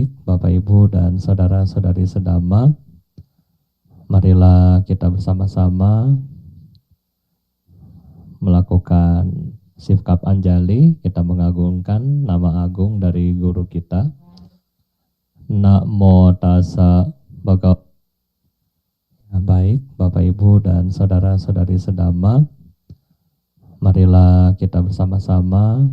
baik, Bapak Ibu dan saudara-saudari sedama, marilah kita bersama-sama melakukan sikap anjali, kita mengagungkan nama agung dari guru kita. Namo tassa bhagavata. Baik, Bapak Ibu dan saudara-saudari sedama, marilah kita bersama-sama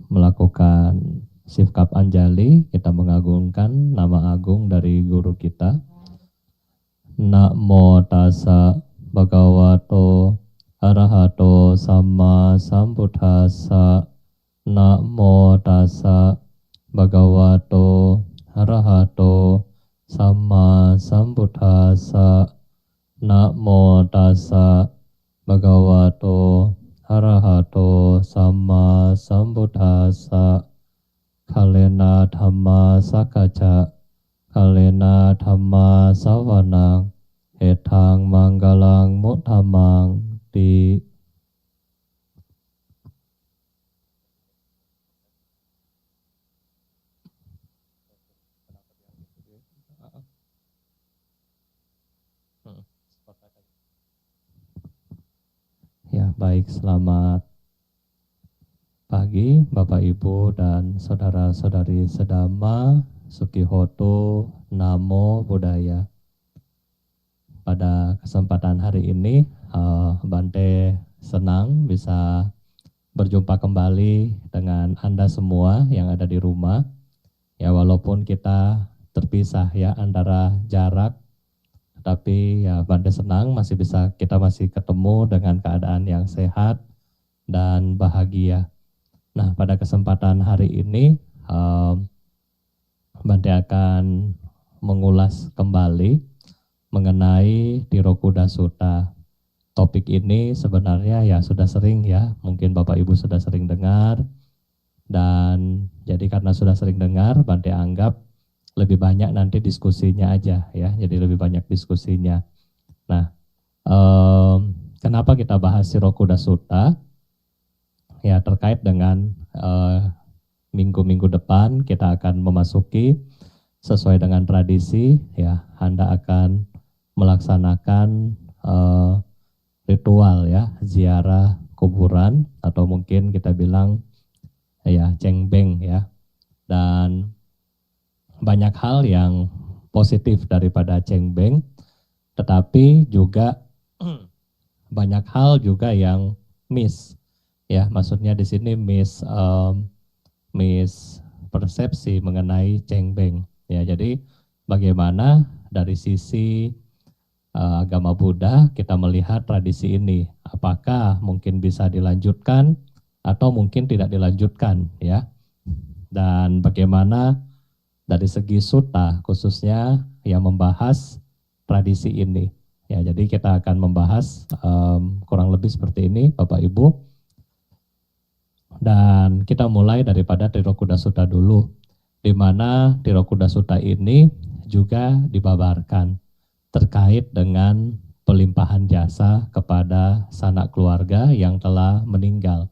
melakukan sikap anjali, kita mengagungkan nama agung dari guru kita. Namo tassa bhagavato arahato sama sambuddhassa. Namo tassa bhagavato arahato sama sambuddhassa. Namo tassa bhagavato arahato sama sambuddhassa. Kalena dhamma sakaca, kalena dhamma savanang, etang manggalang muttamang di. Ya, baik, selamat pagi Bapak Ibu dan saudara-saudari sedama, Sukihoto, Namo Buddhaya. Pada kesempatan hari ini, Bante senang bisa berjumpa kembali dengan Anda semua yang ada di rumah. Ya, walaupun kita terpisah ya antara jarak, tapi ya Bante senang kita masih ketemu dengan keadaan yang sehat dan bahagia. Nah, pada kesempatan hari ini Bante akan mengulas kembali mengenai Tirokuda Sutta. Topik ini sebenarnya ya sudah sering ya, mungkin Bapak Ibu sudah sering dengar, dan jadi karena sudah sering dengar, Bante anggap lebih banyak nanti diskusinya aja ya, jadi lebih banyak diskusinya. Nah, kenapa kita bahas Tirokuda Sutta? Ya, terkait dengan minggu-minggu depan kita akan memasuki sesuai dengan tradisi ya, Anda akan melaksanakan ritual ya, ziarah kuburan atau mungkin kita bilang ya cengbeng ya, dan banyak hal yang positif daripada cengbeng, tetapi juga banyak hal juga yang miss ya, maksudnya di sini miss persepsi mengenai cengbeng ya. Jadi bagaimana dari sisi agama Buddha kita melihat tradisi ini, apakah mungkin bisa dilanjutkan atau mungkin tidak dilanjutkan ya, dan bagaimana dari segi sutta khususnya yang membahas tradisi ini ya. Jadi kita akan membahas kurang lebih seperti ini Bapak Ibu, dan kita mulai daripada Tirokuda Sutta dulu, di mana Tirokuda Sutta ini juga dibabarkan terkait dengan pelimpahan jasa kepada sanak keluarga yang telah meninggal.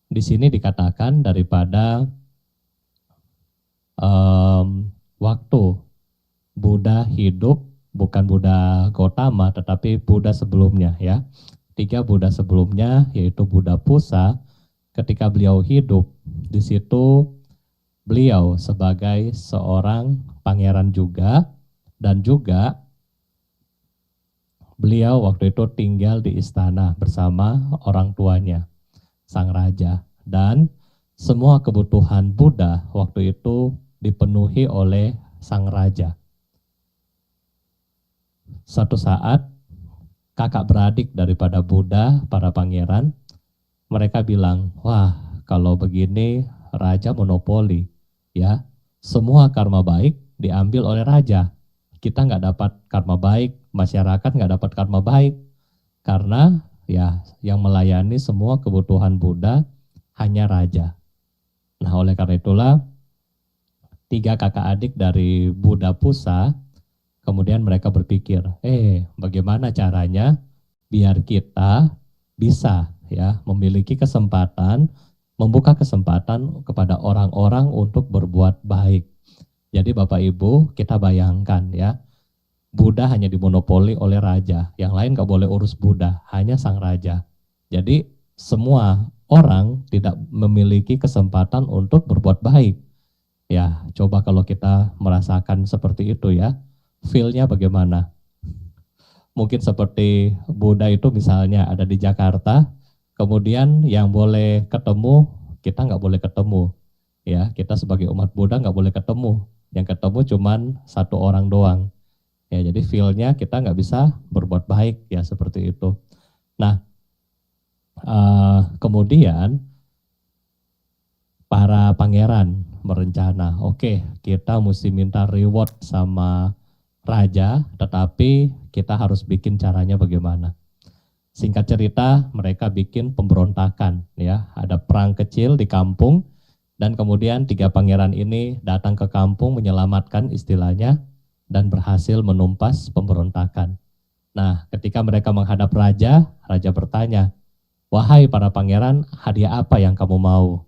Di sini dikatakan daripada waktu Buddha hidup, bukan Buddha Gautama tetapi Buddha sebelumnya ya. 3 Buddha sebelumnya, yaitu Buddha Pusa, ketika beliau hidup, di situ beliau sebagai seorang pangeran juga, dan juga beliau waktu itu tinggal di istana bersama orang tuanya, sang raja, dan semua kebutuhan Buddha waktu itu dipenuhi oleh sang raja. Suatu saat kakak beradik daripada Buddha, para pangeran, mereka bilang, wah kalau begini raja monopoli ya, semua karma baik diambil oleh raja, kita nggak dapat karma baik, masyarakat nggak dapat karma baik, karena ya yang melayani semua kebutuhan Buddha hanya raja. Nah, oleh karena itulah 3 kakak adik dari Buddha Pusa, kemudian mereka berpikir, bagaimana caranya biar kita bisa ya memiliki kesempatan membuka kesempatan kepada orang-orang untuk berbuat baik. Jadi Bapak Ibu, kita bayangkan ya, Buddha hanya dimonopoli oleh raja, yang lain nggak boleh urus Buddha, hanya sang raja. Jadi semua orang tidak memiliki kesempatan untuk berbuat baik. Ya, coba kalau kita merasakan seperti itu ya, feel-nya bagaimana? Mungkin seperti Buddha itu misalnya ada di Jakarta, kemudian yang boleh ketemu, kita nggak boleh ketemu. Ya, kita sebagai umat Buddha nggak boleh ketemu. Yang ketemu cuman satu orang doang. Ya, jadi feel-nya kita nggak bisa berbuat baik ya seperti itu. Nah, kemudian para pangeran berencana, oke, kita mesti minta reward sama raja, tetapi kita harus bikin caranya bagaimana. Singkat cerita, mereka bikin pemberontakan, ya, ada perang kecil di kampung, dan kemudian 3 pangeran ini datang ke kampung menyelamatkan istilahnya dan berhasil menumpas pemberontakan. Nah, ketika mereka menghadap raja, raja bertanya, "Wahai para pangeran, hadiah apa yang kamu mau?"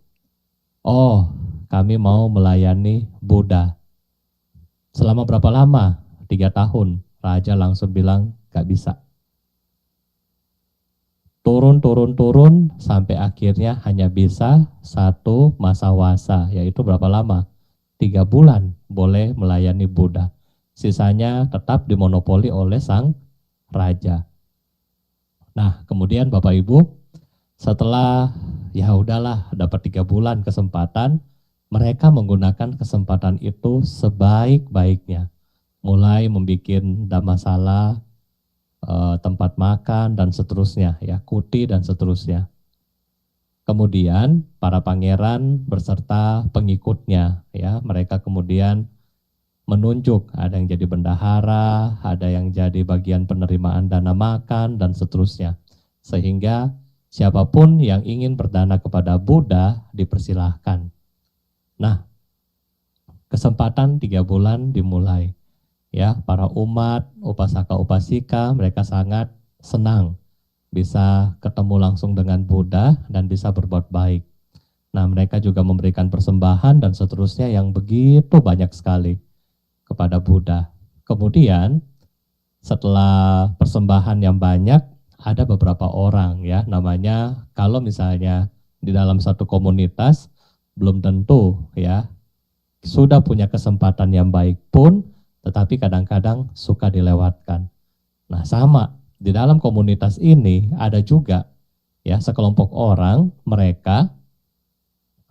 "Oh, kami mau melayani Buddha." "Selama berapa lama?" 3 tahun. Raja langsung bilang, "Gak bisa." Turun sampai akhirnya hanya bisa 1 masa wasa, yaitu berapa lama? 3 bulan boleh melayani Buddha. Sisanya tetap dimonopoli oleh sang raja. Nah, kemudian Bapak Ibu, setelah ya udahlah dapat 3 bulan kesempatan, mereka menggunakan kesempatan itu sebaik-baiknya. Mulai membuat dhammasala, tempat makan dan seterusnya, ya, kuti dan seterusnya. Kemudian para pangeran beserta pengikutnya, ya, mereka kemudian menunjuk, ada yang jadi bendahara, ada yang jadi bagian penerimaan dana makan dan seterusnya. Sehingga siapapun yang ingin berdana kepada Buddha dipersilahkan. Nah, kesempatan 3 bulan dimulai. Ya, para umat, upasaka upasika, mereka sangat senang bisa ketemu langsung dengan Buddha dan bisa berbuat baik. Nah, mereka juga memberikan persembahan dan seterusnya yang begitu banyak sekali kepada Buddha. Kemudian setelah persembahan yang banyak, ada beberapa orang ya, namanya kalau misalnya di dalam satu komunitas belum tentu ya sudah punya kesempatan yang baik pun, tetapi kadang-kadang suka dilewatkan. Nah, sama di dalam komunitas ini ada juga ya sekelompok orang, mereka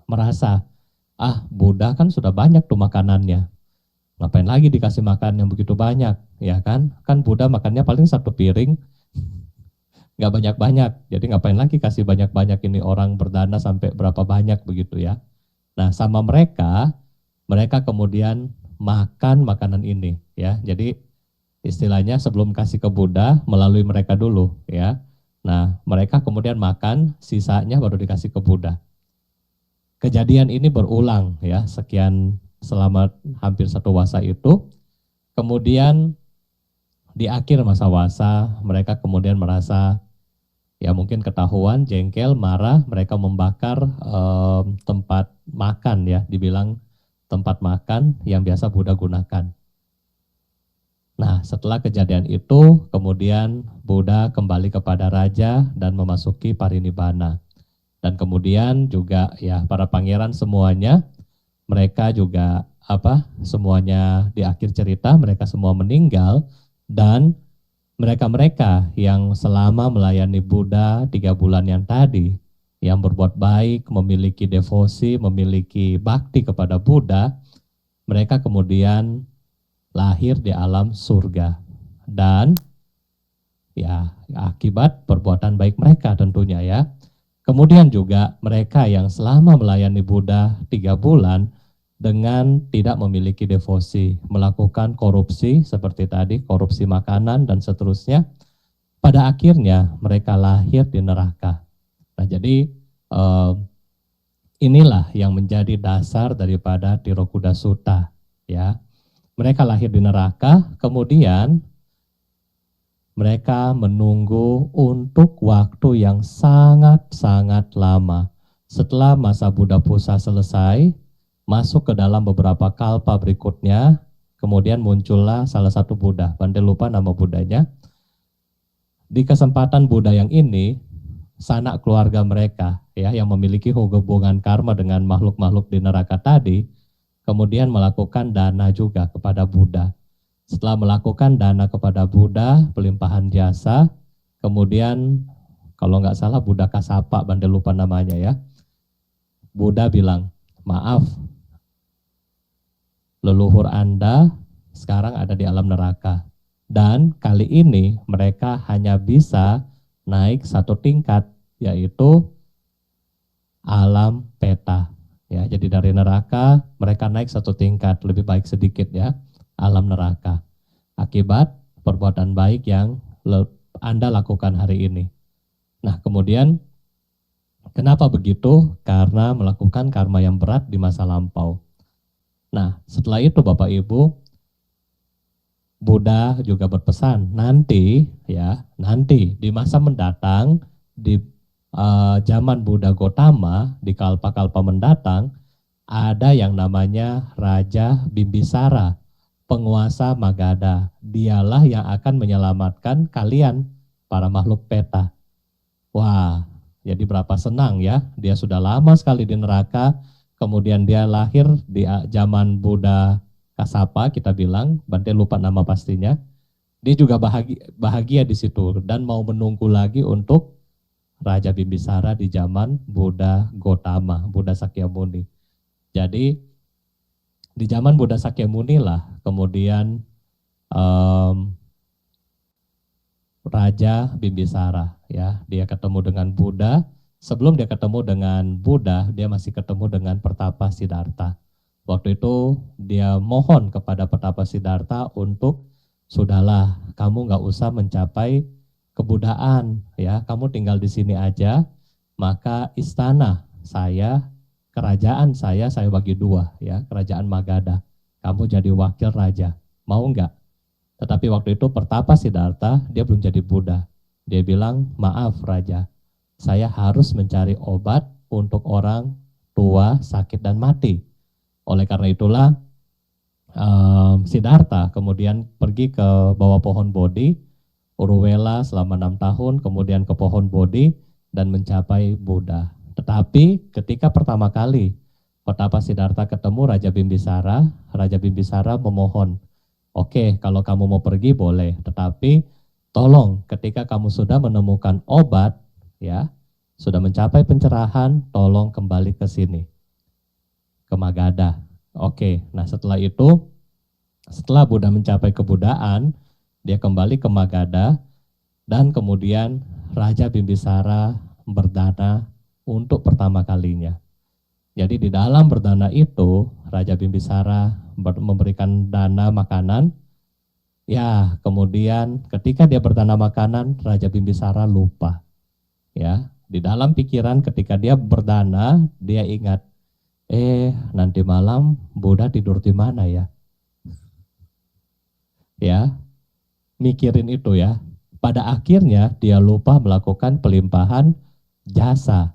merasa, ah, Buddha kan sudah banyak tuh makanannya, ngapain lagi dikasih makan yang begitu banyak, ya kan? Kan Buddha makannya paling 1 piring, nggak banyak-banyak, jadi ngapain lagi kasih banyak-banyak, ini orang berdana sampai berapa banyak begitu ya. Nah, sama mereka kemudian makan makanan ini ya. Jadi istilahnya sebelum kasih ke Buddha melalui mereka dulu ya. Nah, mereka kemudian makan, sisanya baru dikasih ke Buddha. Kejadian ini berulang ya, sekian selama hampir 1 wasa itu. Kemudian di akhir masa wasa, mereka kemudian merasa ya mungkin ketahuan, jengkel, marah, mereka membakar tempat makan ya, dibilang tempat makan yang biasa Buddha gunakan. Nah, setelah kejadian itu, kemudian Buddha kembali kepada raja dan memasuki parinibbana. Dan kemudian juga ya para pangeran semuanya, mereka juga semuanya di akhir cerita mereka semua meninggal, dan mereka-mereka yang selama melayani Buddha 3 bulan yang tadi, yang berbuat baik, memiliki devosi, memiliki bakti kepada Buddha, mereka kemudian lahir di alam surga. Dan ya akibat perbuatan baik mereka tentunya ya. Kemudian juga mereka yang selama melayani Buddha 3 bulan dengan tidak memiliki devosi, melakukan korupsi seperti tadi, korupsi makanan dan seterusnya, pada akhirnya mereka lahir di neraka. Nah, jadi inilah yang menjadi dasar daripada Tirokuda Sutta ya. Mereka lahir di neraka, kemudian mereka menunggu untuk waktu yang sangat-sangat lama, Setelah masa Buddha Pusa selesai, masuk ke dalam beberapa kalpa berikutnya, kemudian muncullah salah satu Buddha, Bante lupa nama Buddhanya. Di kesempatan Buddha yang ini, sanak keluarga mereka ya yang memiliki hubungan karma dengan makhluk-makhluk di neraka tadi, kemudian melakukan dana juga kepada Buddha. Setelah melakukan dana kepada Buddha, pelimpahan jasa, kemudian kalau nggak salah Buddha Kasapa, Bante lupa namanya ya. Buddha bilang, maaf, leluhur Anda sekarang ada di alam neraka. Dan kali ini mereka hanya bisa naik satu tingkat, yaitu alam peta. Ya, jadi dari neraka mereka naik satu tingkat, lebih baik sedikit ya, alam neraka. Akibat perbuatan baik yang Anda lakukan hari ini. Nah, kemudian kenapa begitu? Karena melakukan karma yang berat di masa lampau. Nah, setelah itu Bapak Ibu, Buddha juga berpesan nanti di masa mendatang di zaman Buddha Gotama di kalpa-kalpa mendatang ada yang namanya Raja Bimbisara, penguasa Magadha. Dialah yang akan menyelamatkan kalian para makhluk peta. Wah, jadi berapa senang ya, dia sudah lama sekali di neraka, kemudian dia lahir di zaman Buddha Kasapa, kita bilang, Bante lupa nama pastinya. Dia juga bahagia di situ dan mau menunggu lagi untuk Raja Bimbisara di zaman Buddha Gotama, Buddha Sakyamuni. Jadi di zaman Buddha Sakyamuni lah kemudian Raja Bimbisara ya, dia ketemu dengan Buddha. Sebelum dia ketemu dengan Buddha, dia masih ketemu dengan Pertapa Siddhartha. Waktu itu dia mohon kepada Pertapa Siddhartha untuk sudahlah, kamu nggak usah mencapai kebudaan ya, kamu tinggal di sini aja. Maka istana saya, kerajaan saya bagi dua ya, kerajaan Magadha. Kamu jadi wakil raja, mau nggak? Tetapi waktu itu Pertapa Siddhartha dia belum jadi Buddha. Dia bilang, maaf raja, saya harus mencari obat untuk orang tua, sakit dan mati. Oleh karena itulah Siddhartha kemudian pergi ke bawah pohon Bodhi, Uruvela selama 6 tahun, kemudian ke pohon Bodhi dan mencapai Buddha. Tetapi ketika pertama kali Pertapa Siddhartha ketemu Raja Bimbisara memohon, oke, kalau kamu mau pergi boleh, tetapi tolong ketika kamu sudah menemukan obat, ya, sudah mencapai pencerahan, tolong kembali ke sini, ke Magadha. Oke, nah setelah itu, setelah Buddha mencapai kebudaan, dia kembali ke Magadha, dan kemudian Raja Bimbisara berdana untuk pertama kalinya. Jadi di dalam berdana itu, Raja Bimbisara memberikan dana makanan. Ya, kemudian ketika dia berdana makanan, Raja Bimbisara lupa. Ya, di dalam pikiran ketika dia berdana, dia ingat, nanti malam Buddha tidur di mana ya? Ya, mikirin itu ya. Pada akhirnya dia lupa melakukan pelimpahan jasa.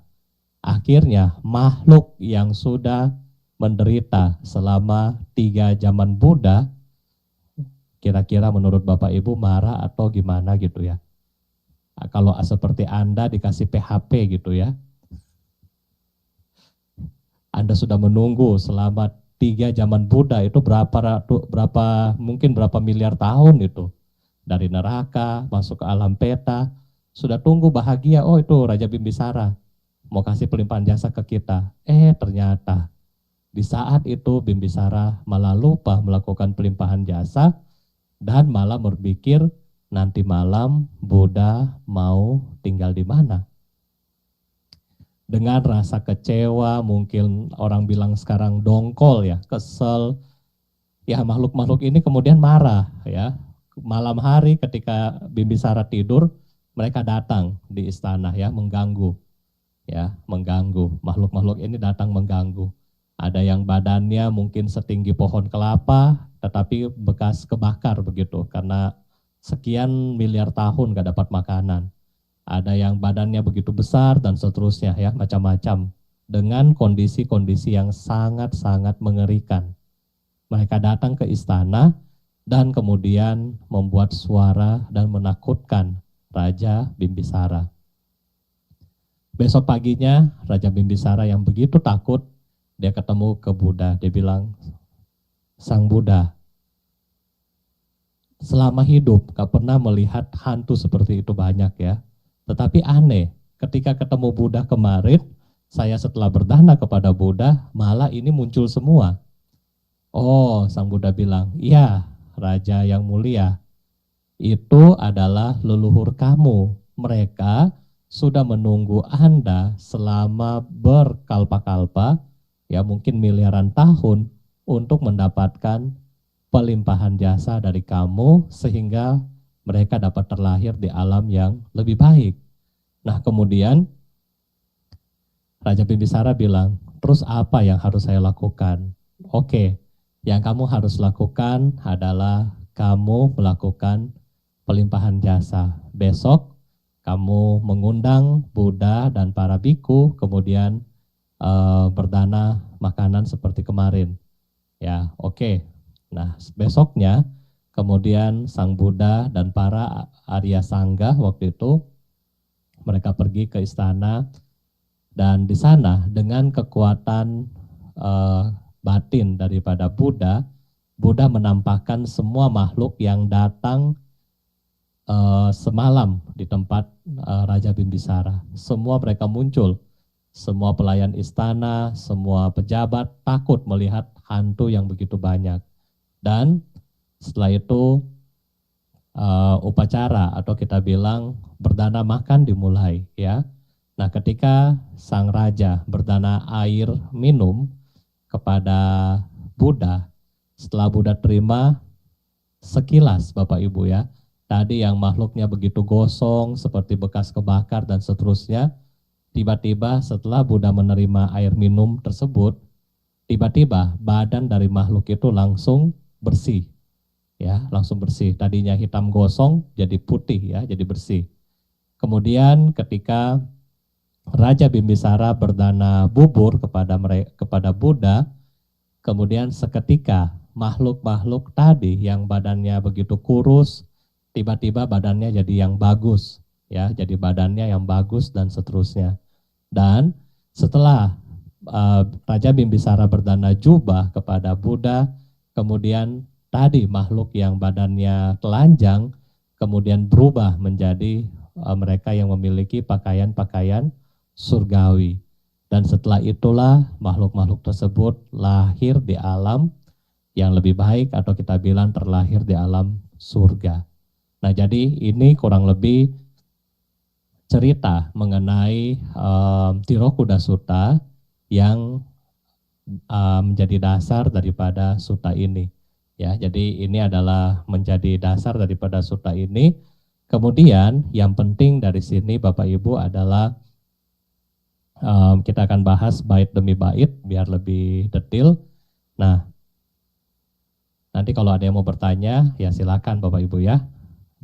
Akhirnya makhluk yang sudah menderita selama 3 zaman Buddha, kira-kira menurut Bapak Ibu marah atau gimana gitu ya. Kalau seperti Anda dikasih PHP gitu ya. Anda sudah menunggu selama 3 zaman Buddha, itu mungkin berapa miliar tahun itu. Dari neraka masuk ke alam peta, sudah tunggu bahagia, oh itu Raja Bimbisara mau kasih pelimpahan jasa ke kita. Ternyata di saat itu Bimbisara malah lupa melakukan pelimpahan jasa dan malah berpikir nanti malam Buddha mau tinggal di mana. Dengan rasa kecewa, mungkin orang bilang sekarang dongkol ya, kesel. Ya makhluk-makhluk ini kemudian marah ya. Malam hari ketika Bimbisara tidur, mereka datang di istana ya, mengganggu. Ya, mengganggu. Makhluk-makhluk ini datang mengganggu. Ada yang badannya mungkin setinggi pohon kelapa, tetapi bekas kebakar begitu, karena sekian miliar tahun gak dapat makanan. Ada yang badannya begitu besar dan seterusnya ya, macam-macam. dengan kondisi-kondisi yang sangat-sangat mengerikan. Mereka datang ke istana dan kemudian membuat suara dan menakutkan Raja Bimbisara. Besok paginya Raja Bimbisara yang begitu takut, dia ketemu ke Buddha. Dia bilang, Sang Buddha, selama hidup gak pernah melihat hantu seperti itu banyak ya. Tetapi aneh, ketika ketemu Buddha kemarin, saya setelah berdana kepada Buddha, malah ini muncul semua. Oh, Sang Buddha bilang, iya Raja yang mulia, itu adalah leluhur kamu. Mereka sudah menunggu Anda selama berkalpa-kalpa, ya mungkin miliaran tahun, untuk mendapatkan pelimpahan jasa dari kamu, sehingga mereka dapat terlahir di alam yang lebih baik. Nah kemudian Raja Bimbisara bilang, terus apa yang harus saya lakukan? Oke, yang kamu harus lakukan adalah kamu melakukan pelimpahan jasa. Besok kamu mengundang Buddha dan para biku, kemudian berdana makanan seperti kemarin. Ya, oke. Nah, besoknya kemudian Sang Buddha dan para Arya Sangga waktu itu mereka pergi ke istana, dan di sana dengan kekuatan batin daripada Buddha, Buddha menampakkan semua makhluk yang datang semalam di tempat Raja Bimbisara. Semua mereka muncul, semua pelayan istana, semua pejabat takut melihat hantu yang begitu banyak. Dan setelah itu upacara atau kita bilang berdana makan dimulai ya. Nah, ketika sang raja berdana air minum kepada Buddha, setelah Buddha terima, sekilas Bapak Ibu ya, tadi yang makhluknya begitu gosong seperti bekas kebakar dan seterusnya, tiba-tiba setelah Buddha menerima air minum tersebut, tiba-tiba badan dari makhluk itu langsung bersih. Ya, langsung bersih. Tadinya hitam gosong jadi putih ya, jadi bersih. Kemudian ketika Raja Bimbisara berdana bubur kepada Buddha, kemudian seketika makhluk-makhluk tadi yang badannya begitu kurus, tiba-tiba badannya jadi yang bagus, ya, jadi badannya yang bagus dan seterusnya. Dan setelah Raja Bimbisara berdana jubah kepada Buddha, kemudian tadi makhluk yang badannya telanjang kemudian berubah menjadi mereka yang memiliki pakaian-pakaian surgawi. Dan setelah itulah makhluk-makhluk tersebut lahir di alam yang lebih baik atau kita bilang terlahir di alam surga. Nah, jadi ini kurang lebih cerita mengenai Tirokuda Sutta yang menjadi dasar daripada sutta ini. Ya, jadi ini adalah menjadi dasar daripada sutta ini. Kemudian yang penting dari sini Bapak Ibu adalah kita akan bahas bait demi bait biar lebih detail. Nah, nanti kalau ada yang mau bertanya ya silakan Bapak Ibu ya.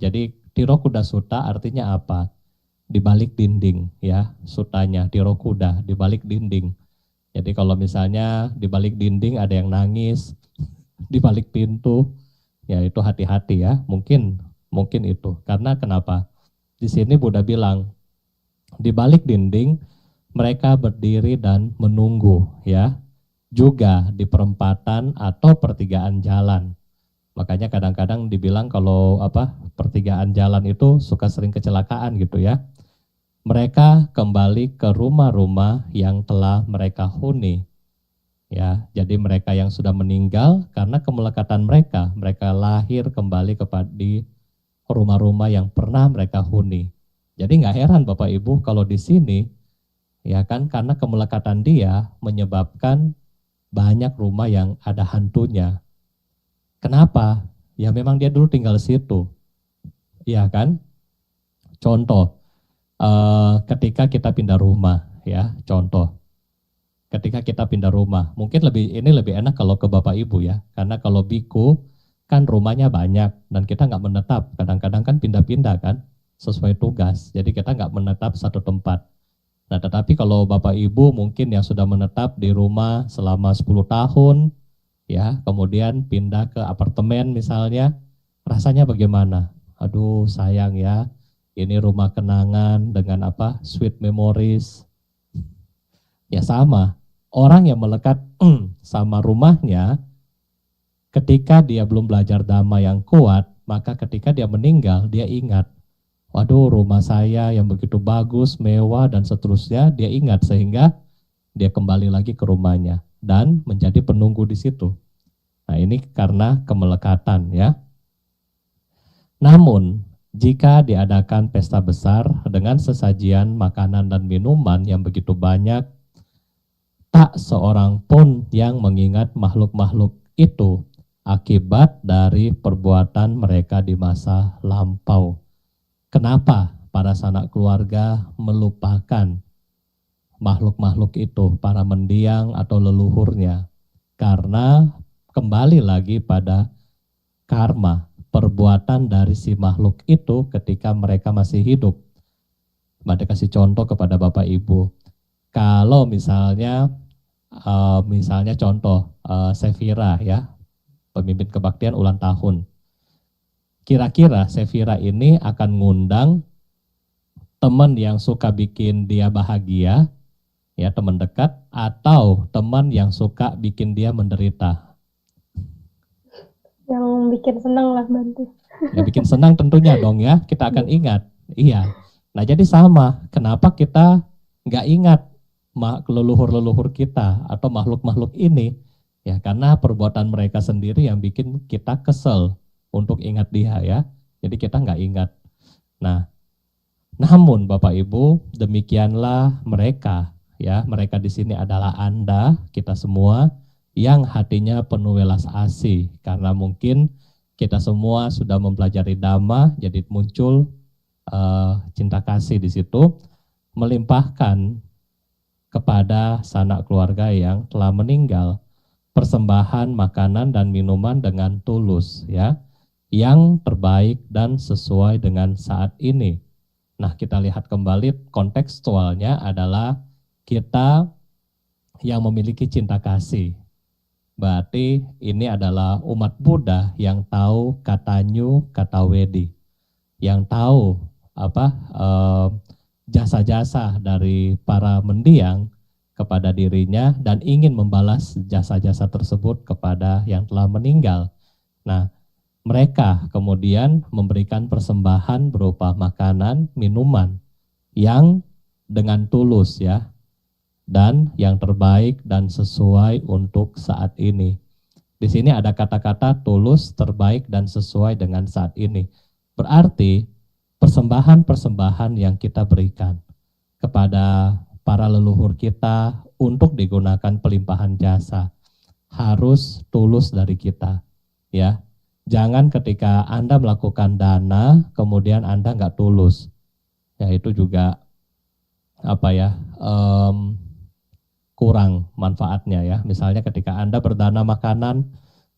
Jadi Tirokuda Sutta artinya apa? Di balik dinding ya, sutanya Tirokuda di balik dinding. Jadi kalau misalnya di balik dinding ada yang nangis, di balik pintu, ya itu hati-hati ya. Mungkin itu. Karena kenapa? Di sini Buddha bilang di balik dinding mereka berdiri dan menunggu ya. Juga di perempatan atau pertigaan jalan. Makanya kadang-kadang dibilang kalau pertigaan jalan itu suka sering kecelakaan gitu ya. Mereka kembali ke rumah-rumah yang telah mereka huni. Ya, jadi mereka yang sudah meninggal karena kemelekatan mereka lahir kembali di rumah-rumah yang pernah mereka huni. Jadi nggak heran Bapak Ibu kalau di sini ya kan karena kemelekatan dia menyebabkan banyak rumah yang ada hantunya. Kenapa? Ya memang dia dulu tinggal situ. Ya kan? Contoh, ketika kita pindah rumah ya, contoh. Ketika kita pindah rumah, mungkin ini lebih enak kalau ke Bapak Ibu ya, karena kalau biku kan rumahnya banyak dan kita nggak menetap, kadang-kadang kan pindah-pindah kan, sesuai tugas, jadi kita nggak menetap satu tempat. Nah, tetapi kalau Bapak Ibu mungkin yang sudah menetap di rumah selama 10 tahun, ya, kemudian pindah ke apartemen misalnya, rasanya bagaimana? Aduh, sayang ya, ini rumah kenangan dengan apa? Sweet memories. Ya sama, orang yang melekat sama rumahnya, ketika dia belum belajar dhamma yang kuat, maka ketika dia meninggal, dia ingat, waduh rumah saya yang begitu bagus, mewah, dan seterusnya, dia ingat sehingga dia kembali lagi ke rumahnya dan menjadi penunggu di situ. Nah ini karena kemelekatan ya. Namun, jika diadakan pesta besar dengan sesajian makanan dan minuman yang begitu banyak, tak seorang pun yang mengingat makhluk-makhluk itu akibat dari perbuatan mereka di masa lampau. Kenapa para sanak keluarga melupakan makhluk-makhluk itu, para mendiang atau leluhurnya? Karena kembali lagi pada karma, perbuatan dari si makhluk itu ketika mereka masih hidup. Mari kasih contoh kepada Bapak Ibu. Kalau misalnya contoh Sefira ya, pemimpin kebaktian ulang tahun. Kira-kira Sefira ini akan ngundang teman yang suka bikin dia bahagia, ya teman dekat, atau teman yang suka bikin dia menderita? Yang bikin senang lah Bante. Ya bikin senang tentunya dong ya, kita akan ingat. Iya. Nah jadi sama, kenapa kita nggak ingat leluhur-leluhur kita atau makhluk-makhluk ini? Ya karena perbuatan mereka sendiri yang bikin kita kesel untuk ingat dia ya. Jadi kita nggak ingat. Nah, namun Bapak Ibu, demikianlah mereka ya. Mereka di sini adalah Anda, kita semua yang hatinya penuh welas asih karena mungkin kita semua sudah mempelajari Dhamma, jadi muncul cinta kasih di situ, melimpahkan kepada sanak keluarga yang telah meninggal persembahan makanan dan minuman dengan tulus ya, yang terbaik dan sesuai dengan saat ini. Nah, kita lihat kembali kontekstualnya adalah kita yang memiliki cinta kasih. Berarti ini adalah umat Buddha yang tahu kata nyu, kata wedi, yang tahu apa jasa-jasa dari para mendiang kepada dirinya dan ingin membalas jasa-jasa tersebut kepada yang telah meninggal. Nah, mereka kemudian memberikan persembahan berupa makanan, minuman yang dengan tulus ya, dan yang terbaik dan sesuai untuk saat ini. Di sini ada kata-kata tulus, terbaik, dan sesuai dengan saat ini. Berarti persembahan-persembahan yang kita berikan kepada para leluhur kita untuk digunakan pelimpahan jasa harus tulus dari kita ya. Jangan ketika Anda melakukan dana, kemudian Anda nggak tulus. Ya itu juga kurang manfaatnya ya. Misalnya ketika Anda berdana makanan,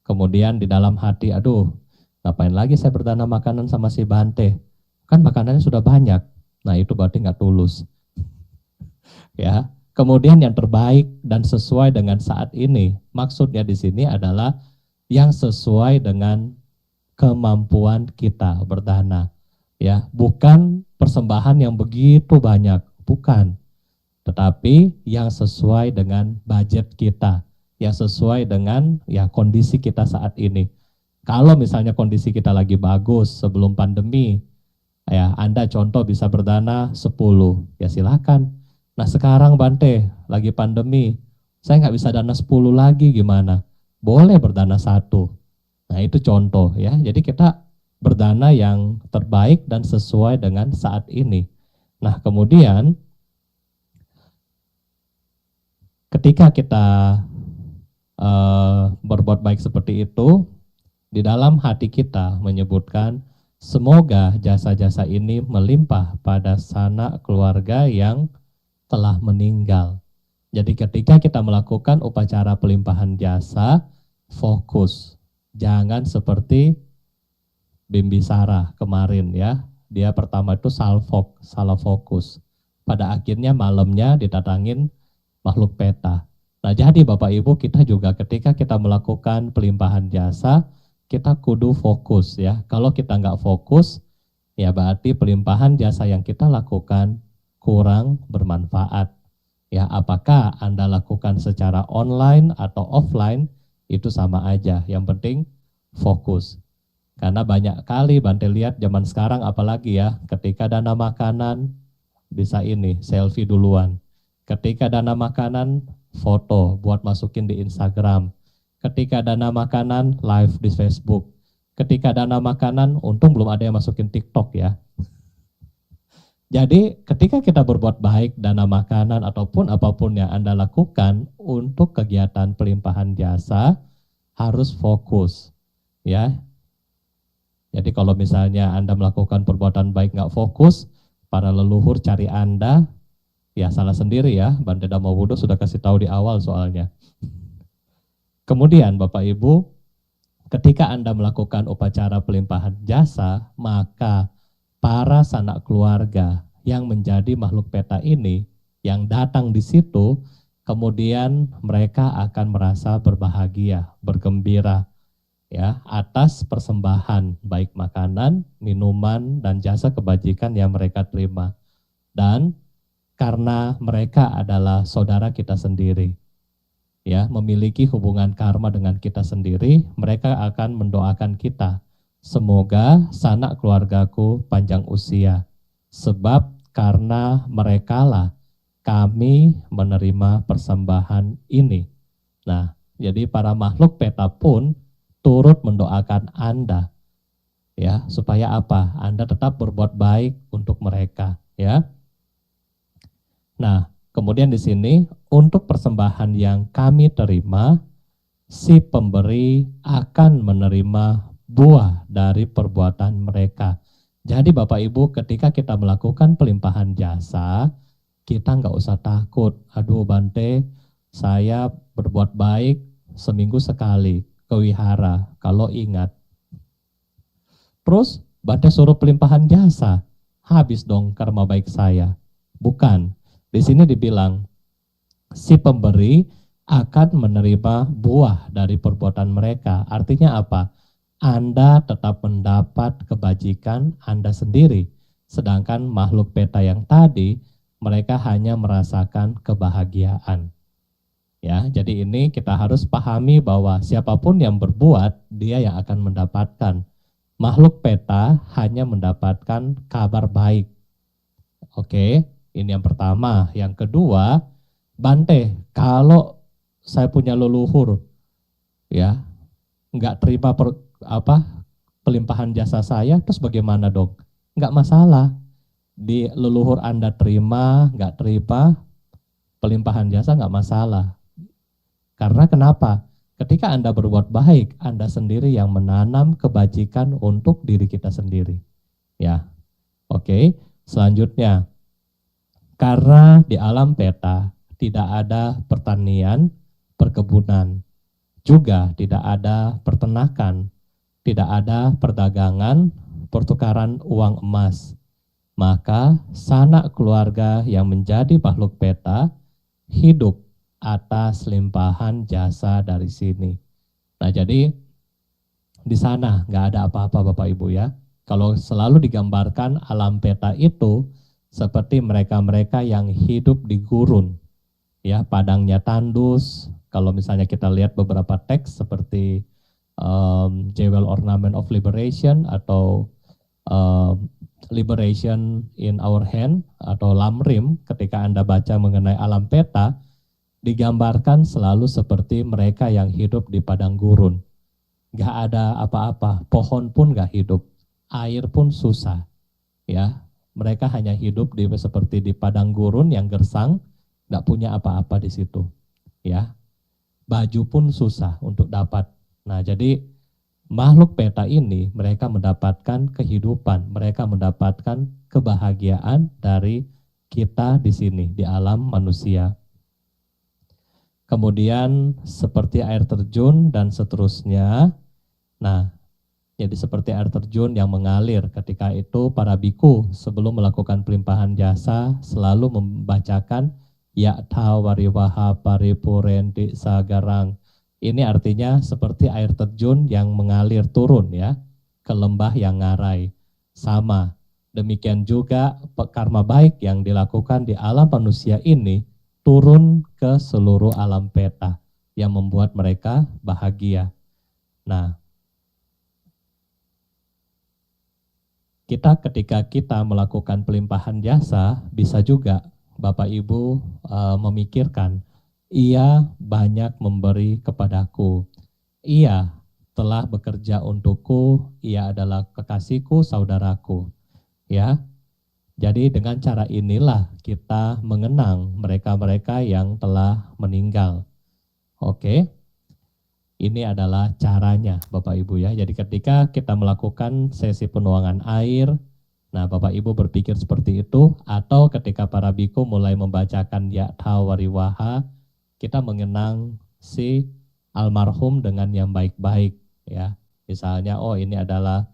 kemudian di dalam hati, aduh, ngapain lagi saya berdana makanan sama si Bante? Kan makanannya sudah banyak. Nah itu berarti nggak tulus. Ya. Kemudian yang terbaik dan sesuai dengan saat ini. Maksudnya di sini adalah yang sesuai dengan kemampuan kita berdana, ya bukan persembahan yang begitu banyak, bukan, tetapi yang sesuai dengan budget kita, yang sesuai dengan ya kondisi kita saat ini. Kalau misalnya kondisi kita lagi bagus sebelum pandemi, ya Anda contoh bisa berdana 10, ya silakan. Nah sekarang Bante lagi pandemi, saya nggak bisa dana 10 lagi gimana? Boleh berdana 1. Nah itu contoh ya, jadi kita berdana yang terbaik dan sesuai dengan saat ini. Nah kemudian ketika kita berbuat baik seperti itu, di dalam hati kita menyebutkan semoga jasa-jasa ini melimpah pada sanak keluarga yang telah meninggal. Jadi ketika kita melakukan upacara pelimpahan jasa, fokus. Jangan seperti Bimbisara kemarin ya. Dia pertama itu salah fokus. pada akhirnya malamnya didatangin makhluk peta. Nah, jadi Bapak Ibu, kita juga ketika kita melakukan pelimpahan jasa, kita kudu fokus ya. Kalau kita nggak fokus, ya berarti pelimpahan jasa yang kita lakukan kurang bermanfaat. Ya, apakah Anda lakukan secara online atau offline, itu sama aja. Yang penting fokus. Karena banyak kali Bante lihat zaman sekarang apalagi ya, ketika dana makanan bisa ini, selfie duluan. Ketika dana makanan, foto buat masukin di Instagram. Ketika dana makanan, live di Facebook. Ketika dana makanan, untung belum ada yang masukin TikTok ya. Jadi ketika kita berbuat baik, dana makanan ataupun apapun yang Anda lakukan untuk kegiatan pelimpahan jasa, harus fokus ya. Jadi kalau misalnya Anda melakukan perbuatan baik nggak fokus, para leluhur cari Anda, ya salah sendiri ya. Bante Dhamma Wudhu sudah kasih tahu di awal soalnya. Kemudian Bapak Ibu, ketika Anda melakukan upacara pelimpahan jasa, maka para sanak keluarga yang menjadi makhluk peta ini, yang datang di situ, kemudian mereka akan merasa berbahagia, bergembira, ya, atas persembahan baik makanan, minuman, dan jasa kebajikan yang mereka terima. Dan karena mereka adalah saudara kita sendiri, ya, memiliki hubungan karma dengan kita sendiri, mereka akan mendoakan kita. Semoga sanak keluargaku panjang usia, sebab karena merekalah kami menerima persembahan ini. Nah, jadi para makhluk peta pun turut mendoakan Anda, ya, supaya apa? Anda tetap berbuat baik untuk mereka, ya. Nah, kemudian di sini untuk persembahan yang kami terima, si pemberi akan menerima buah dari perbuatan mereka. Jadi Bapak Ibu, ketika kita melakukan pelimpahan jasa, kita nggak usah takut. Aduh Bante, saya berbuat baik seminggu sekali ke wihara. Kalau ingat, terus Bante suruh pelimpahan jasa, habis dong karma baik saya. Bukan. Di sini dibilang si pemberi akan menerima buah dari perbuatan mereka. Artinya apa? Anda tetap mendapat kebajikan Anda sendiri. Sedangkan makhluk peta yang tadi, mereka hanya merasakan kebahagiaan. Ya, jadi ini kita harus pahami bahwa siapapun yang berbuat, dia yang akan mendapatkan. Makhluk peta hanya mendapatkan kabar baik. Oke, ini yang pertama. Yang kedua, Bante, kalau saya punya leluhur, ya, nggak terima pelimpahan jasa saya, terus bagaimana dong? Nggak masalah. Di leluhur Anda terima, nggak terima pelimpahan jasa nggak masalah. Karena kenapa? Ketika Anda berbuat baik, Anda sendiri yang menanam kebajikan untuk diri kita sendiri. Ya, oke. Selanjutnya, karena di alam peta tidak ada pertanian, perkebunan, juga tidak ada peternakan, tidak ada perdagangan, pertukaran uang emas. Maka sanak keluarga yang menjadi makhluk peta hidup atas limpahan jasa dari sini. Nah, jadi di sana nggak ada apa-apa Bapak Ibu ya. Kalau selalu digambarkan alam peta itu seperti mereka-mereka yang hidup di gurun, ya, padangnya tandus. Kalau misalnya kita lihat beberapa teks seperti Jewel Ornament of Liberation atau Liberation in Our Hand atau Lamrim, ketika Anda baca mengenai alam peta, digambarkan selalu seperti mereka yang hidup di padang gurun. Nggak ada apa-apa, pohon pun nggak hidup, air pun susah, ya. Mereka hanya hidup seperti di padang gurun yang gersang, nggak punya apa-apa di situ, ya. Baju pun susah untuk dapat. Nah, jadi makhluk peta ini mereka mendapatkan kehidupan, mereka mendapatkan kebahagiaan dari kita di sini, di alam manusia. Kemudian seperti air terjun dan seterusnya. Nah, Jadi seperti air terjun yang mengalir. Ketika itu para biku sebelum melakukan pelimpahan jasa selalu membacakan Ya'tha wariwaha paripurenti sagarang. Ini artinya seperti air terjun yang mengalir turun ya ke lembah yang ngarai. Sama. Demikian juga karma baik yang dilakukan di alam manusia ini turun ke seluruh alam peta yang membuat mereka bahagia. Nah, ketika kita melakukan pelimpahan jasa, bisa juga Bapak Ibu memikirkan, ia banyak memberi kepadaku. Ia telah bekerja untukku, ia adalah kekasihku, saudaraku. Ya, jadi dengan cara inilah kita mengenang mereka-mereka yang telah meninggal. Oke. Ini adalah caranya Bapak Ibu ya. Jadi ketika kita melakukan sesi penuangan air, nah Bapak Ibu berpikir seperti itu, atau ketika para biku mulai membacakan Ya'tha wariwaha, kita mengenang si almarhum dengan yang baik-baik ya. Misalnya, oh ini adalah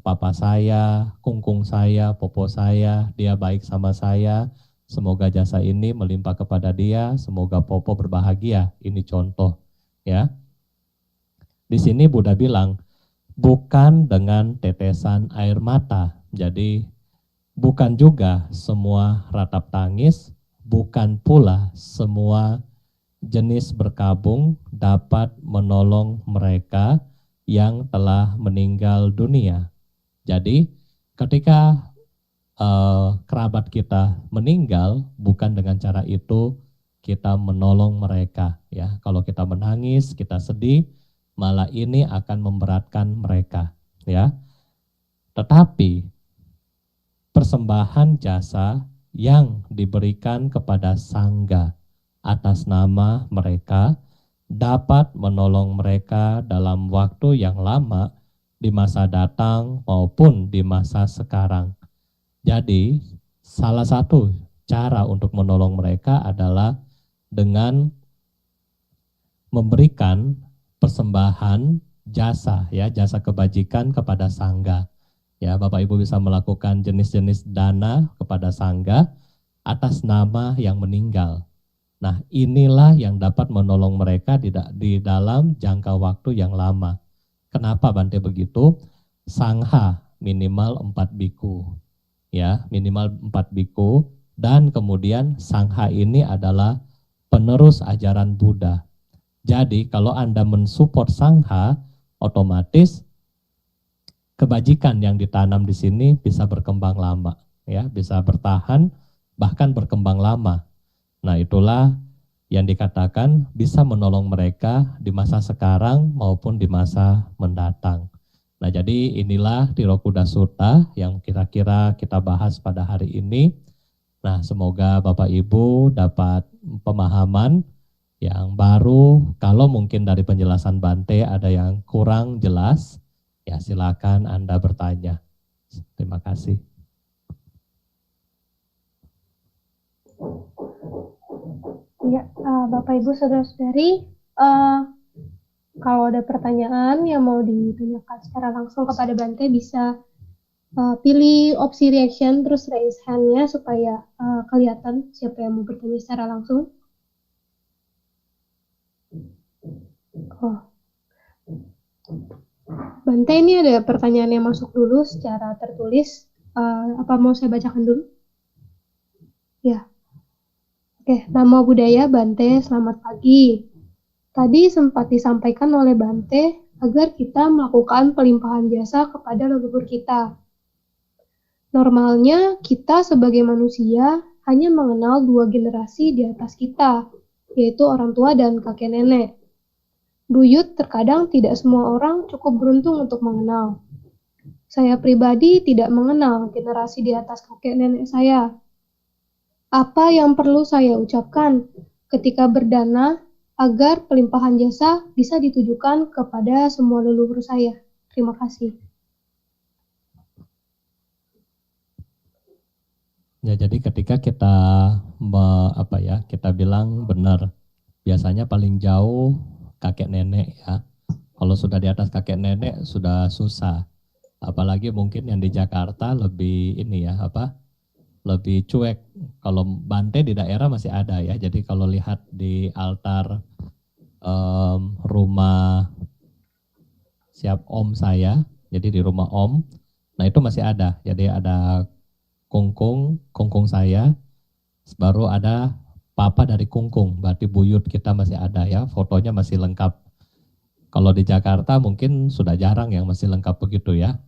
papa saya, kungkung saya, popo saya, dia baik sama saya, semoga jasa ini melimpah kepada dia, semoga popo berbahagia. Ini contoh. Ya, di sini Buddha bilang bukan dengan tetesan air mata. Jadi bukan juga semua ratap tangis, bukan pula semua jenis berkabung dapat menolong mereka yang telah meninggal dunia. Jadi ketika kerabat kita meninggal, bukan dengan cara itu kita menolong mereka ya. Kalau kita menangis, kita sedih, malah ini akan memberatkan mereka ya. Tetapi persembahan jasa yang diberikan kepada sangga atas nama mereka dapat menolong mereka dalam waktu yang lama di masa datang maupun di masa sekarang. Jadi salah satu cara untuk menolong mereka adalah dengan memberikan persembahan jasa ya, jasa kebajikan kepada sangga. Ya, Bapak Ibu bisa melakukan jenis-jenis dana kepada sangga atas nama yang meninggal. Nah, inilah yang dapat menolong mereka di dalam jangka waktu yang lama. Kenapa Bante begitu? Sangha minimal 4 biku. Ya, minimal 4 biku, dan kemudian sangha ini adalah penerus ajaran Buddha. Jadi kalau Anda mensupport sangha, otomatis kebajikan yang ditanam di sini bisa berkembang lama, ya, bisa bertahan bahkan berkembang lama. Nah, itulah yang dikatakan bisa menolong mereka di masa sekarang maupun di masa mendatang. Nah, jadi inilah Tirokuda Sutta yang kira-kira kita bahas pada hari ini. Nah, semoga Bapak Ibu dapat pemahaman yang baru. Kalau mungkin dari penjelasan Bante ada yang kurang jelas, ya silakan Anda bertanya. Terima kasih. Ya, Bapak Ibu Saudara-saudari, kalau ada pertanyaan yang mau ditanyakan secara langsung kepada Bante, bisa pilih opsi reaction terus raise hand-nya supaya kelihatan siapa yang mau bertanya secara langsung. Oh, Bante, ini ada pertanyaan yang masuk dulu secara tertulis. Apa mau saya bacakan dulu? Ya. Oke, Namo Buddhaya Bante, selamat pagi. Tadi sempat disampaikan oleh Bante agar kita melakukan pelimpahan jasa kepada leluhur kita. Normalnya kita sebagai manusia hanya mengenal 2 generasi di atas kita, yaitu orang tua dan kakek nenek. Buyut terkadang tidak semua orang cukup beruntung untuk mengenal. Saya pribadi tidak mengenal generasi di atas kakek nenek saya. Apa yang perlu saya ucapkan ketika berdana agar pelimpahan jasa bisa ditujukan kepada semua leluhur saya? Terima kasih. Ya, jadi ketika kita kita bilang benar, biasanya paling jauh kakek nenek ya. Kalau sudah di atas kakek nenek sudah susah. Apalagi mungkin yang di Jakarta lebih ini ya, lebih cuek. Kalau Bante di daerah masih ada ya. Jadi kalau lihat di altar rumah siap om saya, jadi di rumah om, nah itu masih ada. Jadi ada kungkung saya, baru ada papa dari kungkung, berarti buyut kita masih ada ya, fotonya masih lengkap. Kalau di Jakarta mungkin sudah jarang yang masih lengkap begitu ya.